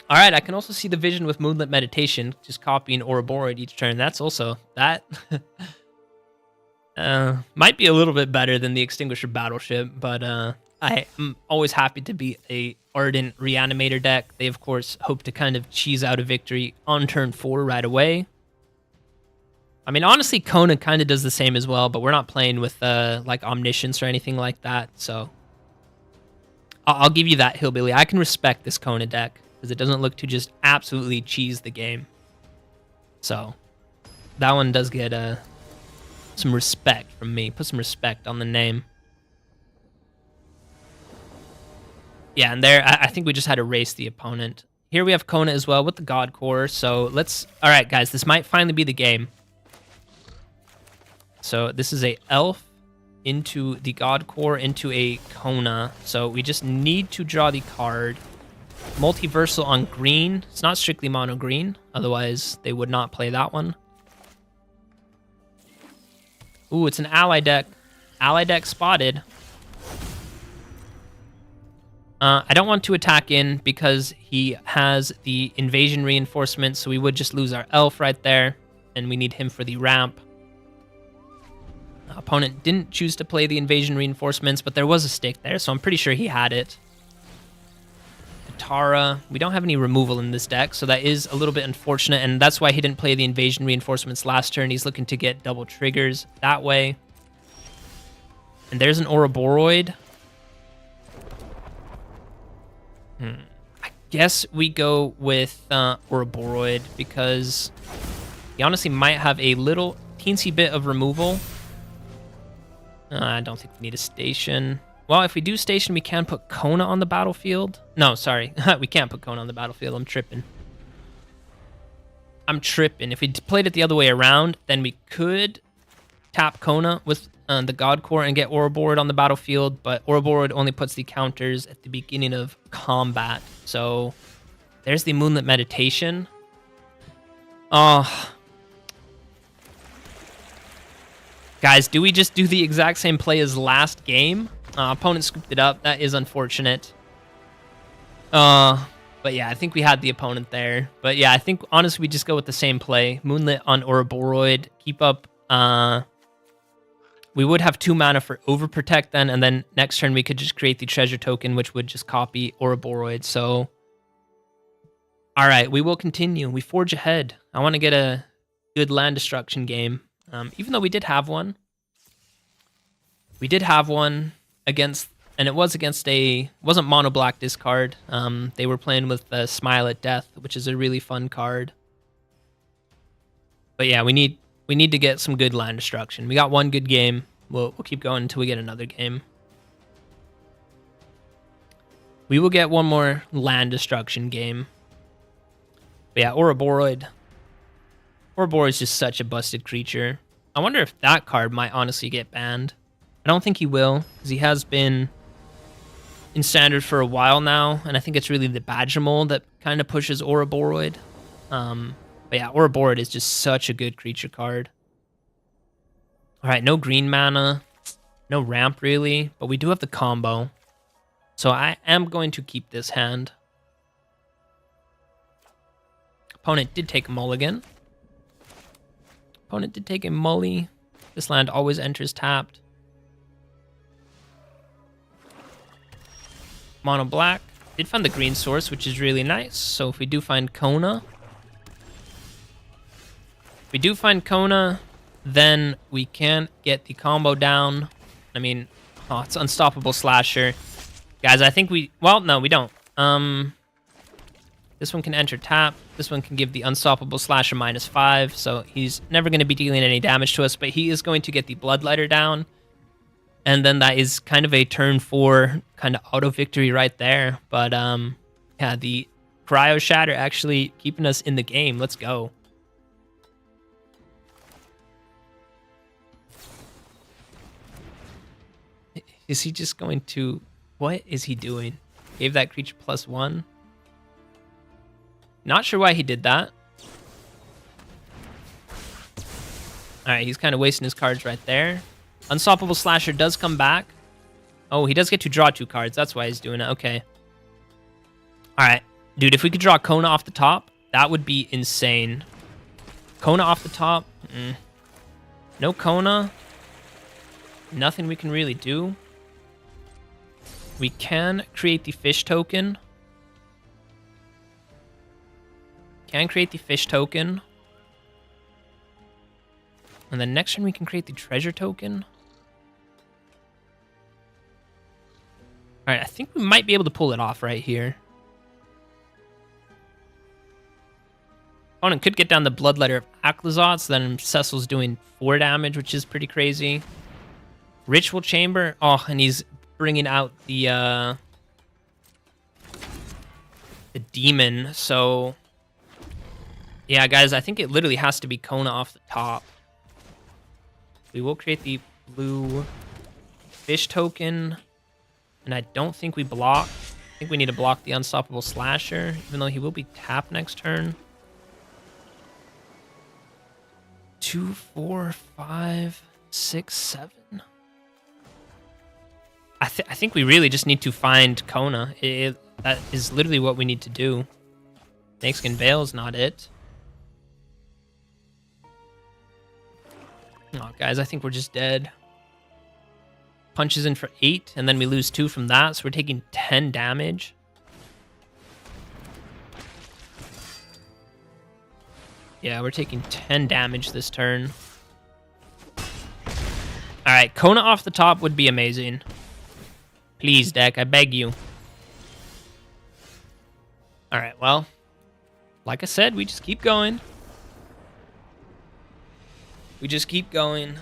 [SPEAKER 1] All right, I can also see the vision with Moonlit Meditation, just copying Ouroboros each turn. That's also... That might be a little bit better than the Extinguisher Battleship, but I'm always happy to be a Ardent Reanimator deck. They, of course, hope to kind of cheese out a victory on turn 4 right away. I mean, honestly, Kona kind of does the same as well, but we're not playing with, like, Omniscience or anything like that, so... I'll give you that, Hillbilly. I can respect this Kona deck, because it doesn't look to just absolutely cheese the game. So, that one does get, some respect from me. Put some respect on the name. Yeah, and there, I think we just had to race the opponent. Here we have Kona as well with the God Core, so let's... Alright, guys, this might finally be the game. So this is a Elf into the God Core into a Kona. So we just need to draw the card. Multiversal on green. It's not strictly mono green. Otherwise, they would not play that one. Ooh, it's an ally deck. Ally deck spotted. I don't want to attack in because he has the invasion reinforcement. So we would just lose our Elf right there. And we need him for the ramp. Opponent didn't choose to play the invasion reinforcements, but there was a stick there, so I'm pretty sure he had it. Katara. We don't have any removal in this deck, so that is a little bit unfortunate, and that's why he didn't play the invasion reinforcements last turn. He's looking to get double triggers that way. And there's an Ouroboros. I guess we go with Ouroboros because he honestly might have a little teensy bit of removal. I don't think we need a station. Well, if we do station, we can put Kona on the battlefield. No, sorry. We can't put Kona on the battlefield. I'm tripping. If we played it the other way around, then we could tap Kona with the God Core and get Ouroboros on the battlefield, but Ouroboros only puts the counters at the beginning of combat. So there's the Moonlit Meditation. Oh... Guys, do we just do the exact same play as last game? Opponent scooped it up. That is unfortunate. But yeah, I think we had the opponent there. But yeah, I think honestly we just go with the same play. Moonlit on Ouroboros. Keep up. We would have 2 mana for Overprotect then, and then next turn we could just create the treasure token, which would just copy Ouroboros. So, all right, we will continue. We forge ahead. I want to get a good land destruction game. Even though we did have one. We did have one against, and it was against wasn't mono black discard. They were playing with Smile at Death, which is a really fun card. But yeah, we need to get some good land destruction. We got one good game. We'll keep going until we get another game. We will get one more land destruction game. But yeah, Ouroboros. Ouroboros is just such a busted creature. I wonder if that card might honestly get banned. I don't think he will, because he has been in Standard for a while now, and I think it's really the Badger mold that kind of pushes Ouroboros. But yeah, Ouroboros is just such a good creature card. All right, no green mana. No ramp, really, but we do have the combo. So I am going to keep this hand. Opponent did take a mulligan. Opponent did take a mully. This land always enters tapped. Mono black. Did find the green source, which is really nice. So if we do find Kona, then we can get the combo down. I mean, oh, it's unstoppable slasher. Guys, I think well, no, we don't. This one can enter tap. This one can give the unstoppable slasher -5. So he's never going to be dealing any damage to us, but he is going to get the bloodletter down. And then that is kind of a turn 4 kind of auto victory right there. But yeah, the cryo shatter actually keeping us in the game. Let's go. Is he just going to... What is he doing? Gave that creature +1. Not sure why he did that. Alright, he's kind of wasting his cards right there. Unstoppable Slasher does come back. Oh, he does get to draw 2 cards. That's why he's doing it. Okay. Alright. Dude, if we could draw Kona off the top, that would be insane. Kona off the top. No Kona. Nothing we can really do. We can create the fish token. And then next turn we can create the treasure token. Alright, I think we might be able to pull it off right here. Opponent could get down the Bloodletter of Aklazot, so then Cecil's doing 4 damage, which is pretty crazy. Ritual Chamber. Oh, and he's bringing out the demon, so... Yeah, guys, I think it literally has to be Kona off the top. We will create the blue fish token. And I don't think we block. I think we need to block the Unstoppable Slasher, even though he will be tapped next turn. 2, 4, 5, 6, 7. I think we really just need to find Kona. That is literally what we need to do. Snakeskin Veil's not it. Oh, guys, I think we're just dead. Punches in for 8, and then we lose 2 from that, so we're taking 10 damage. Yeah, we're taking 10 damage this turn. Alright, Kona off the top would be amazing. Please, deck, I beg you. Alright, well, like I said, we just keep going. We just keep going.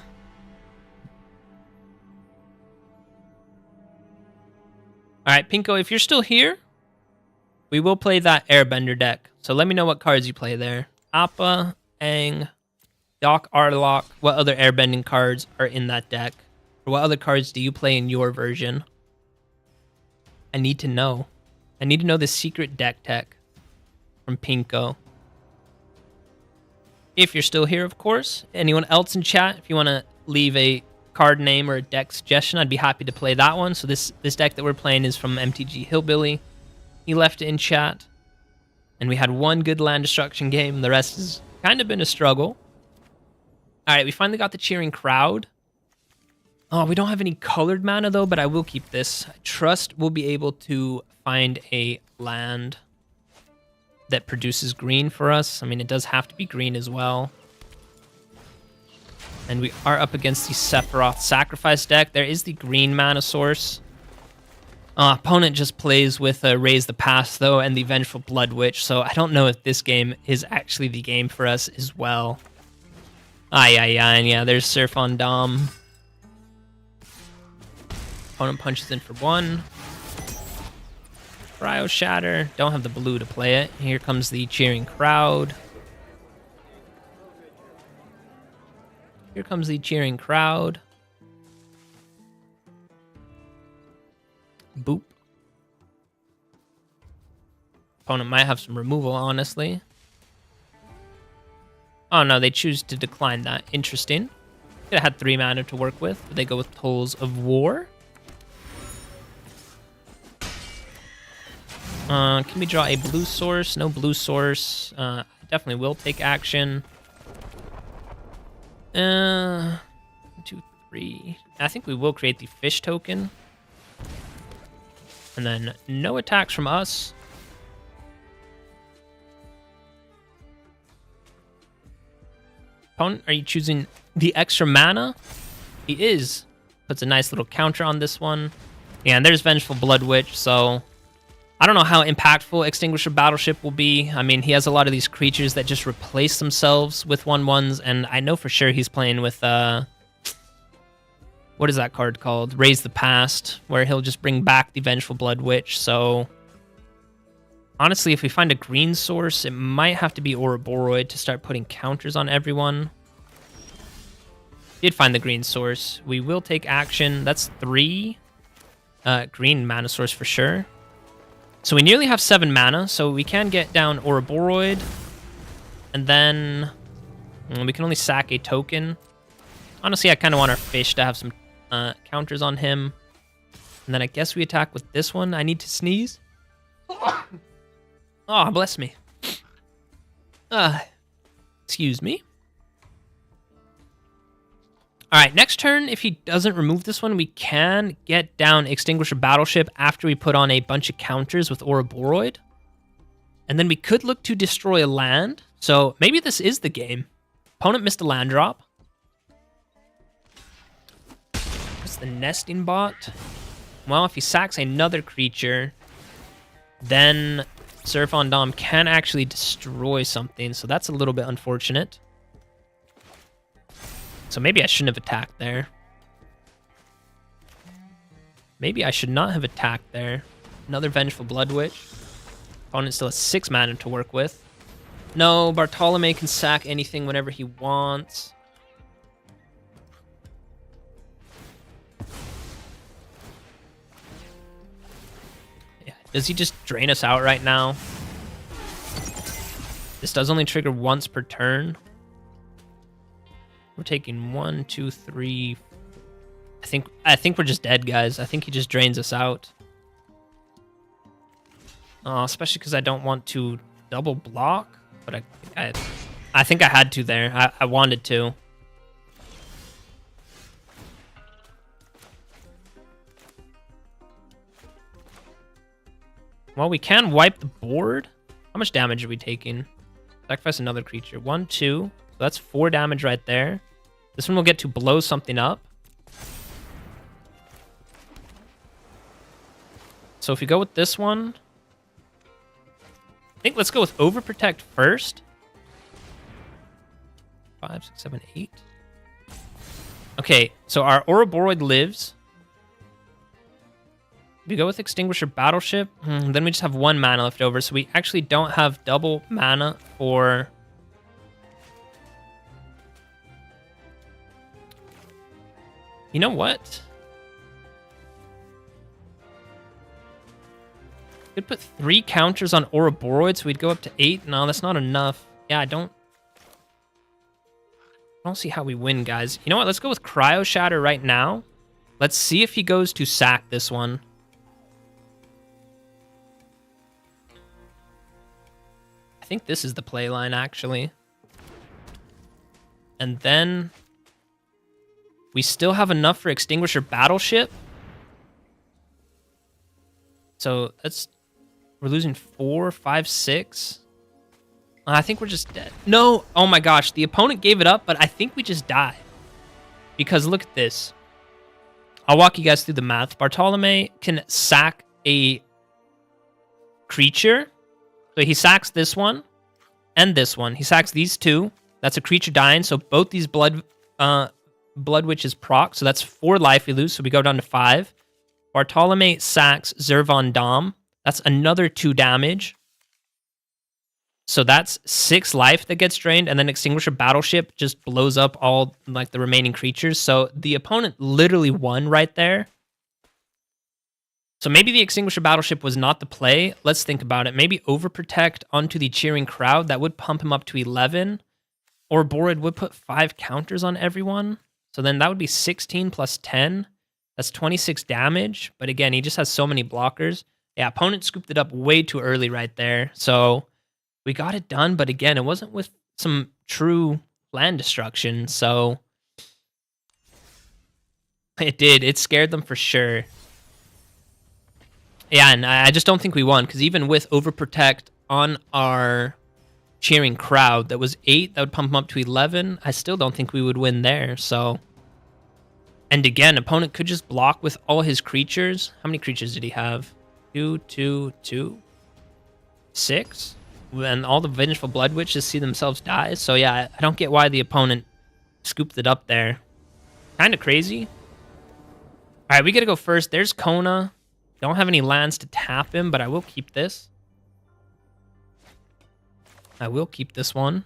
[SPEAKER 1] Alright, Pinko, if you're still here, we will play that Airbender deck. So let me know what cards you play there. Appa, Aang, Doc Arlock. What other airbending cards are in that deck? Or what other cards do you play in your version? I need to know. I need to know the secret deck tech from Pinko. If you're still here, of course. Anyone else in chat, if you want to leave a card name or a deck suggestion, I'd be happy to play that one. So this deck that we're playing is from MTG Hillbilly. He left it in chat. And we had one good land destruction game. The rest has kind of been a struggle. All right, we finally got the Cheering Crowd. Oh, we don't have any colored mana, though, but I will keep this. I trust we'll be able to find a land that produces green for us. I mean, it does have to be green as well. And we are up against the Sephiroth Sacrifice deck. There is the green mana source. Opponent just plays with Raise the Past, though, and the Vengeful Blood Witch, so I don't know if this game is actually the game for us as well. And yeah, there's Surf on Dom. Opponent punches in for 1. Cryo Shatter. Don't have the blue to play it. Here comes the Cheering Crowd. Here comes the Cheering Crowd. Boop. Opponent might have some removal, honestly. Oh, no, they choose to decline that. Interesting. Could have had 3 mana to work with, but they go with Tolls of War. Can we draw a blue source? No blue source. Definitely will take action. 1, 2, 3. I think we will create the fish token. And then no attacks from us. Opponent, are you choosing the extra mana? He is. Puts a nice little counter on this one. Yeah, and there's Vengeful Blood Witch, so I don't know how impactful Extinguisher Battleship will be. I mean, he has a lot of these creatures that just replace themselves with 1/1s, and I know for sure he's playing with, what is that card called? Raise the Past, where he'll just bring back the Vengeful Blood Witch, so honestly, if we find a green source, it might have to be Ouroboros to start putting counters on everyone. Did find the green source. We will take action. That's 3 green mana source for sure. So we nearly have 7 mana, so we can get down Ouroboros. And then we can only sack a token. Honestly, I kind of want our fish to have some counters on him. And then I guess we attack with this one. I need to sneeze. Oh, bless me. Excuse me. All right, next turn, if he doesn't remove this one, we can get down Extinguisher Battleship after we put on a bunch of counters with Ouroboros. And then we could look to destroy a land. So maybe this is the game. Opponent missed a land drop. What's the nesting bot? Well, if he sacks another creature, then Zerfon Dom can actually destroy something. So that's a little bit unfortunate. So maybe I shouldn't have attacked there. Maybe I should not have attacked there. Another Vengeful Blood Witch. Opponent still has 6 mana to work with. No, Bartolome can sack anything whenever he wants. Yeah, does he just drain us out right now? This does only trigger once per turn. We're taking 1, 2, 3. I think we're just dead, guys. I think he just drains us out. Especially because I don't want to double block, but I think I had to there. I wanted to. Well, we can wipe the board. How much damage are we taking? Sacrifice another creature. 1, 2. So that's 4 damage right there. This one will get to blow something up. So if we go with this one, I think let's go with Overprotect first. 5, 6, 7, 8. Okay, so our Ouroboros lives. We go with Extinguisher Battleship. Then we just have 1 mana left over, so we actually don't have double mana for... You know what? Could put 3 counters on Ouroboros, so we'd go up to 8. No, that's not enough. Yeah, I don't see how we win, guys. You know what? Let's go with Cryo Shatter right now. Let's see if he goes to sack this one. I think this is the play line, actually. And then we still have enough for Extinguisher Battleship. So we're losing 4, 5, 6. I think we're just dead. No, oh my gosh, the opponent gave it up, but I think we just died. Because look at this. I'll walk you guys through the math. Bartolome can sack a creature. So he sacks this one and this one. He sacks these 2. That's a creature dying, so both these Blood Witches proc, so that's 4 life we lose, so we go down to 5. Bartolome sacks Zerfon Dom. That's another 2 damage. So that's 6 life that gets drained, and then Extinguisher Battleship just blows up all like the remaining creatures. So the opponent literally won right there. So maybe the Extinguisher Battleship was not the play. Let's think about it. Maybe Overprotect onto the cheering crowd. That would pump him up to 11. Or Borid would put 5 counters on everyone. So then that would be 16 plus 10. That's 26 damage. But again, he just has so many blockers. Yeah, opponent scooped it up way too early right there. So we got it done. But again, it wasn't with some true land destruction. So it did. It scared them for sure. Yeah, and I just don't think we won. Because even with Overprotect on our cheering crowd that was 8, that would pump him up to 11. I still don't think we would win there. So, and again, opponent could just block with all his creatures. How many creatures did he have? 2, 2, 2, 6. And all the Vengeful Blood Witches see themselves die. So yeah, I don't get why the opponent scooped it up there. Kind of crazy. All right, we got to go first. There's Kona. Don't have any lands to tap him, but I will keep this. I will keep this one.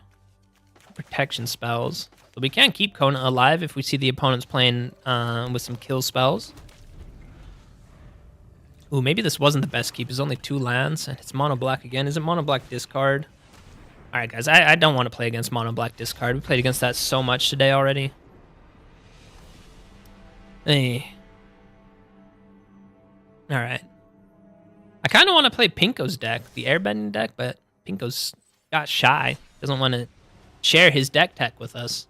[SPEAKER 1] Protection spells. So we can keep Kona alive if we see the opponent's playing with some kill spells. Ooh, maybe this wasn't the best keep. It's only 2 lands, and it's mono black again. Is it mono black discard? All right, guys. I don't want to play against mono black discard. We played against that so much today already. Hey. All right. I kind of want to play Pinko's deck, the airbending deck, but Pinko's got shy. Doesn't want to share his deck tech with us.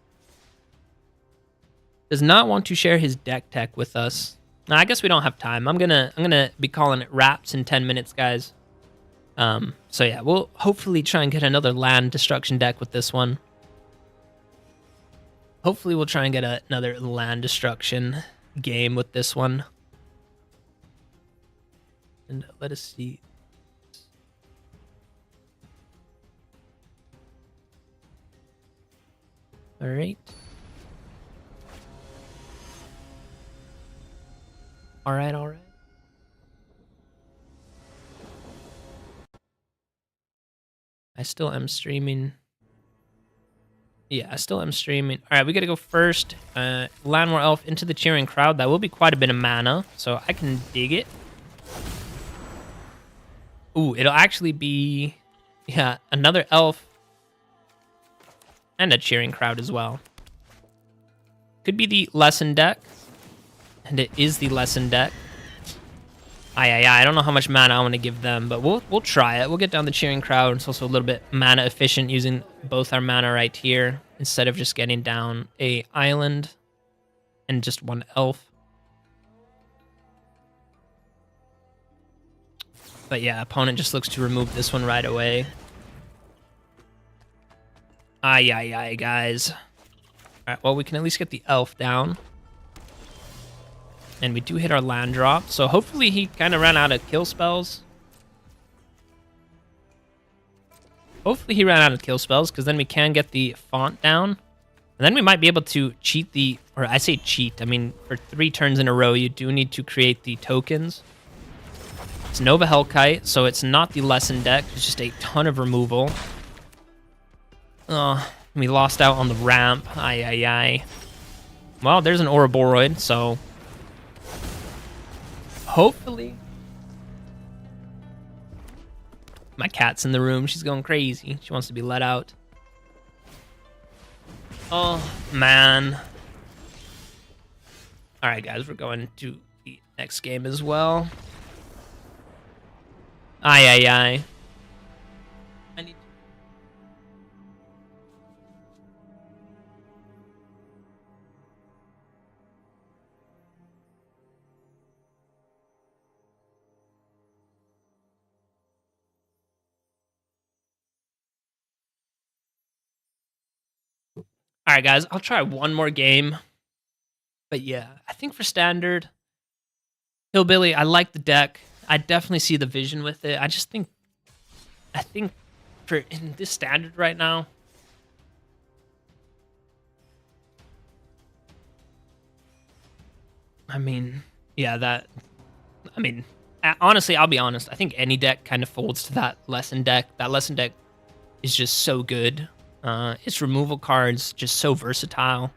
[SPEAKER 1] Does not want to share his deck tech with us. Now, I guess we don't have time. I'm gonna be calling it wraps in 10 minutes, guys. So yeah, we'll hopefully try and get another land destruction deck with this one. Hopefully we'll try and get another land destruction game with this one. And let us see. All right. All right. I still am streaming. Yeah, I still am streaming. All right, we got to go first. Landwar Elf into the cheering crowd. That will be quite a bit of mana, so I can dig it. Ooh, it'll actually be, yeah, another elf and a cheering crowd as well. Could be the lesson deck, and it is the lesson deck. I don't know how much mana I want to give them, but we'll try it. We'll get down the cheering crowd. It's also a little bit mana efficient using both our mana right here instead of just getting down a island and just 1 elf. But yeah, opponent just looks to remove this one right away. Guys. All right, well, we can at least get the elf down. And we do hit our land drop, so hopefully he kind of ran out of kill spells. Hopefully he ran out of kill spells, because then we can get the font down. And then we might be able to cheat the, or I say cheat, I mean, for 3 turns in a row, you do need to create the tokens. It's Nova Hellkite, so it's not the lesson deck. It's just a ton of removal. We lost out on the ramp. Well, there's an Ouroboros, so hopefully. My cat's in the room. She's going crazy. She wants to be let out. Oh, man. All right, guys, we're going to the next game as well. I need. All right, guys, I'll try one more game. But yeah, I think for standard, Hillbilly, I like the deck. I definitely see the vision with it. I think for in this standard right now, I mean, yeah, honestly, I'll be honest. I think any deck kind of folds to that lesson deck. That lesson deck is just so good. Its removal cards just so versatile.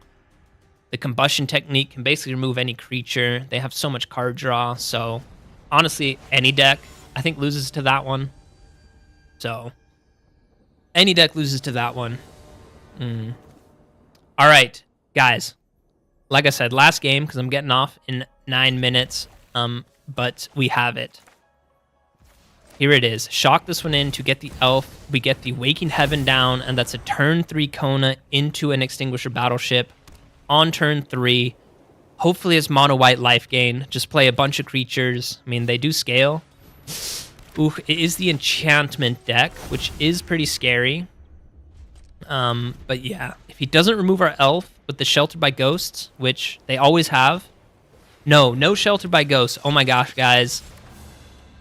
[SPEAKER 1] The combustion technique can basically remove any creature. They have so much card draw. So honestly, any deck I think loses to that one. So any deck loses to that one. All right, guys. like I said, last game, because I'm getting off in 9 minutes, but we have it. Here it is. Shock this one in to get the elf. We get the Waking Heaven down, and that's a turn 3 Kona into an Extinguisher Battleship on turn 3. Hopefully it's mono white life gain. Just play a bunch of creatures. I mean, they do scale. Ooh, it is the enchantment deck, which is pretty scary. But yeah, if he doesn't remove our elf with the Sheltered by Ghosts, which they always have. No Sheltered by Ghosts. Oh my gosh, guys.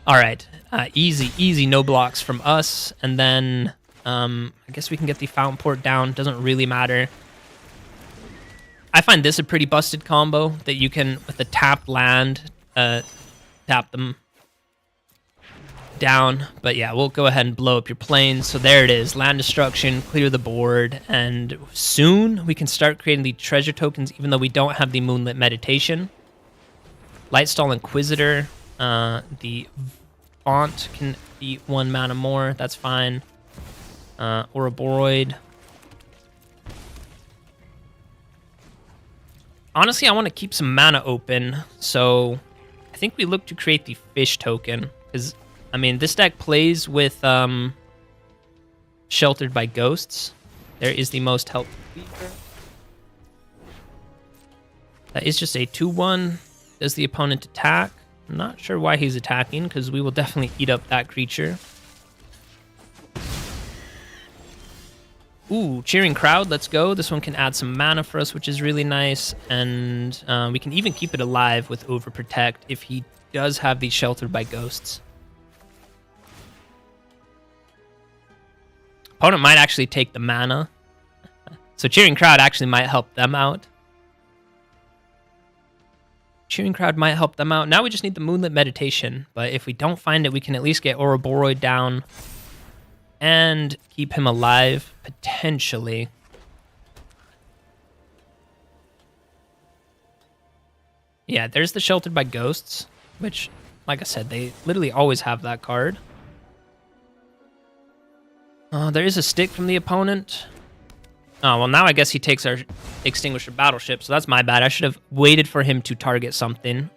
[SPEAKER 1] All right, easy no blocks from us. And then I guess we can get the Fountain Port down. Doesn't really matter. I find this a pretty busted combo that you can, with a tapped land, tap them down. But yeah, we'll go ahead and blow up your planes. So there it is, land destruction, clear the board, and soon we can start creating the treasure tokens, even though we don't have the Moonlit Meditation. Lightstall Inquisitor, the font can be 1 mana more, that's fine. Ouroboros. Honestly, I want to keep some mana open, so I think we look to create the fish token, because, I mean, this deck plays with Sheltered by Ghosts. There is the most helpful feature. That is just a 2/1. Does the opponent attack? I'm not sure why he's attacking, because we will definitely eat up that creature. Ooh, Cheering Crowd, let's go. This one can add some mana for us, which is really nice. And we can even keep it alive with Overprotect if he does have these Sheltered by Ghosts. Opponent might actually take the mana. So Cheering Crowd actually might help them out. Cheering Crowd might help them out. Now we just need the Moonlit Meditation. But if we don't find it, we can at least get Ouroboros down and keep him alive, potentially. Yeah, there's the Sheltered by Ghosts, which, like I said, they literally always have that card. There is a stick from the opponent. Oh, well, now I guess he takes our Extinguisher Battleship, so that's my bad. I should have waited for him to target something.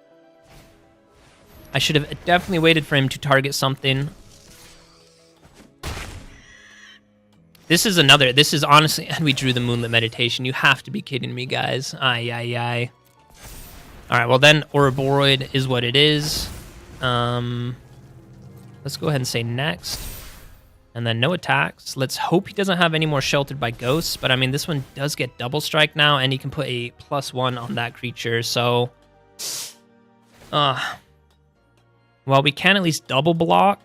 [SPEAKER 1] I should have definitely waited for him to target something. This is honestly, and we drew the Moonlit Meditation. You have to be kidding me, guys. Ay. All right, well then, Ouroboros is what it is. Let's go ahead and say next. And then no attacks. Let's hope he doesn't have any more Sheltered by Ghosts. But I mean, this one does get double strike now, and he can put a +1 on that creature. So, well, we can at least double block.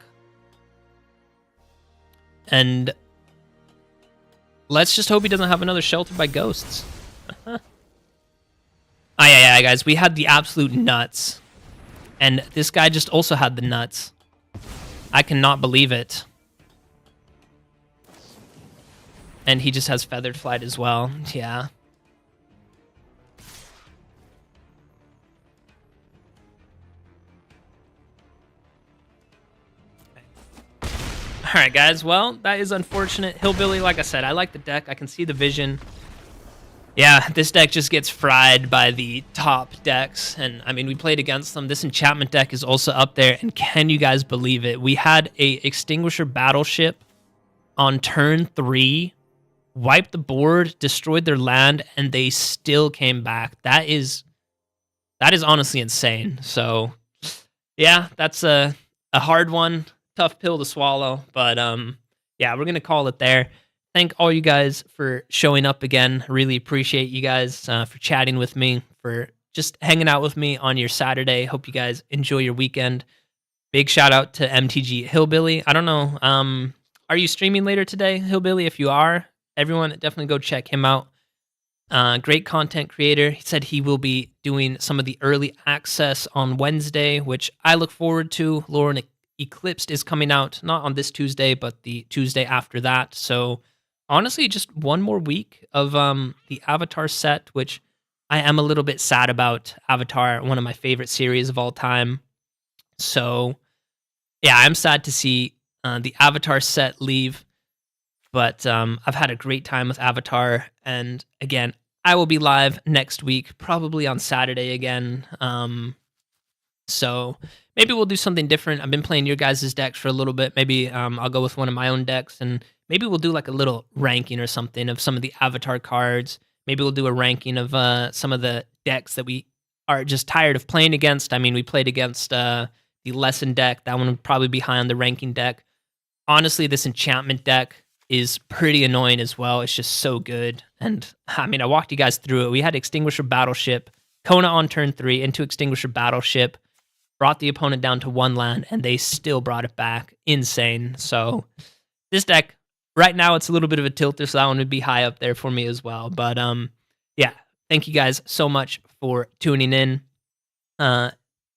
[SPEAKER 1] And let's just hope he doesn't have another Sheltered by Ghosts. Yeah, guys, we had the absolute nuts. And this guy just also had the nuts. I cannot believe it. And he just has Feathered Flight as well. Yeah. All right, guys. Well, that is unfortunate. Hillbilly, like I said, I like the deck. I can see the vision. Yeah, this deck just gets fried by the top decks. And, I mean, we played against them. This enchantment deck is also up there. And can you guys believe it? We had a Extinguisher Battleship on turn 3, wiped the board, destroyed their land, and they still came back. That is honestly insane. So, yeah, that's a hard one. Tough pill to swallow. But, yeah, we're going to call it there. Thank all you guys for showing up again. Really appreciate you guys for chatting with me, for just hanging out with me on your Saturday. Hope you guys enjoy your weekend. Big shout out to MTG Hillbilly. I don't know, are you streaming later today, Hillbilly? If you are, everyone definitely go check him out. Great content creator. He said he will be doing some of the early access on Wednesday, which I look forward to. Lauren Eclipsed is coming out, not on this Tuesday, but the Tuesday after that. So honestly, just one more week of the Avatar set, which I am a little bit sad about. Avatar, one of my favorite series of all time. So yeah, I'm sad to see the Avatar set leave. But I've had a great time with Avatar. And again, I will be live next week, probably on Saturday again. So maybe we'll do something different. I've been playing your guys' decks for a little bit. Maybe I'll go with one of my own decks, and maybe we'll do like a little ranking or something of some of the avatar cards. Maybe we'll do a ranking of some of the decks that we are just tired of playing against. I mean, we played against the lesson deck. That one would probably be high on the ranking deck. Honestly, this enchantment deck is pretty annoying as well. It's just so good. And I mean, I walked you guys through it. We had Extinguisher Battleship, Kona on turn 3 into Extinguisher Battleship, brought the opponent down to 1 land, and they still brought it back. Insane. So this deck, right now, it's a little bit of a tilter, so that one would be high up there for me as well. But yeah, thank you guys so much for tuning in.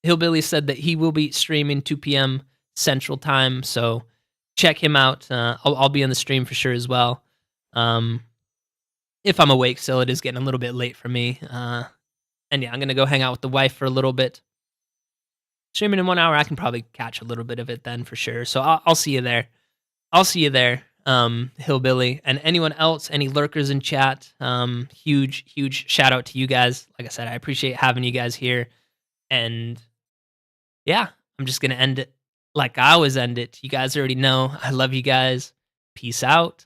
[SPEAKER 1] Hillbilly said that he will be streaming 2 p.m. Central Time, so check him out. I'll be on the stream for sure as well. If I'm awake still, it is getting a little bit late for me. And yeah, I'm going to go hang out with the wife for a little bit. Streaming in 1 hour, I can probably catch a little bit of it then for sure. So I'll see you there. I'll see you there, Hillbilly. And anyone else, any lurkers in chat, huge shout out to you guys. Like I said, I appreciate having you guys here. And yeah, I'm just going to end it like I always end it. You guys already know. I love you guys. Peace out.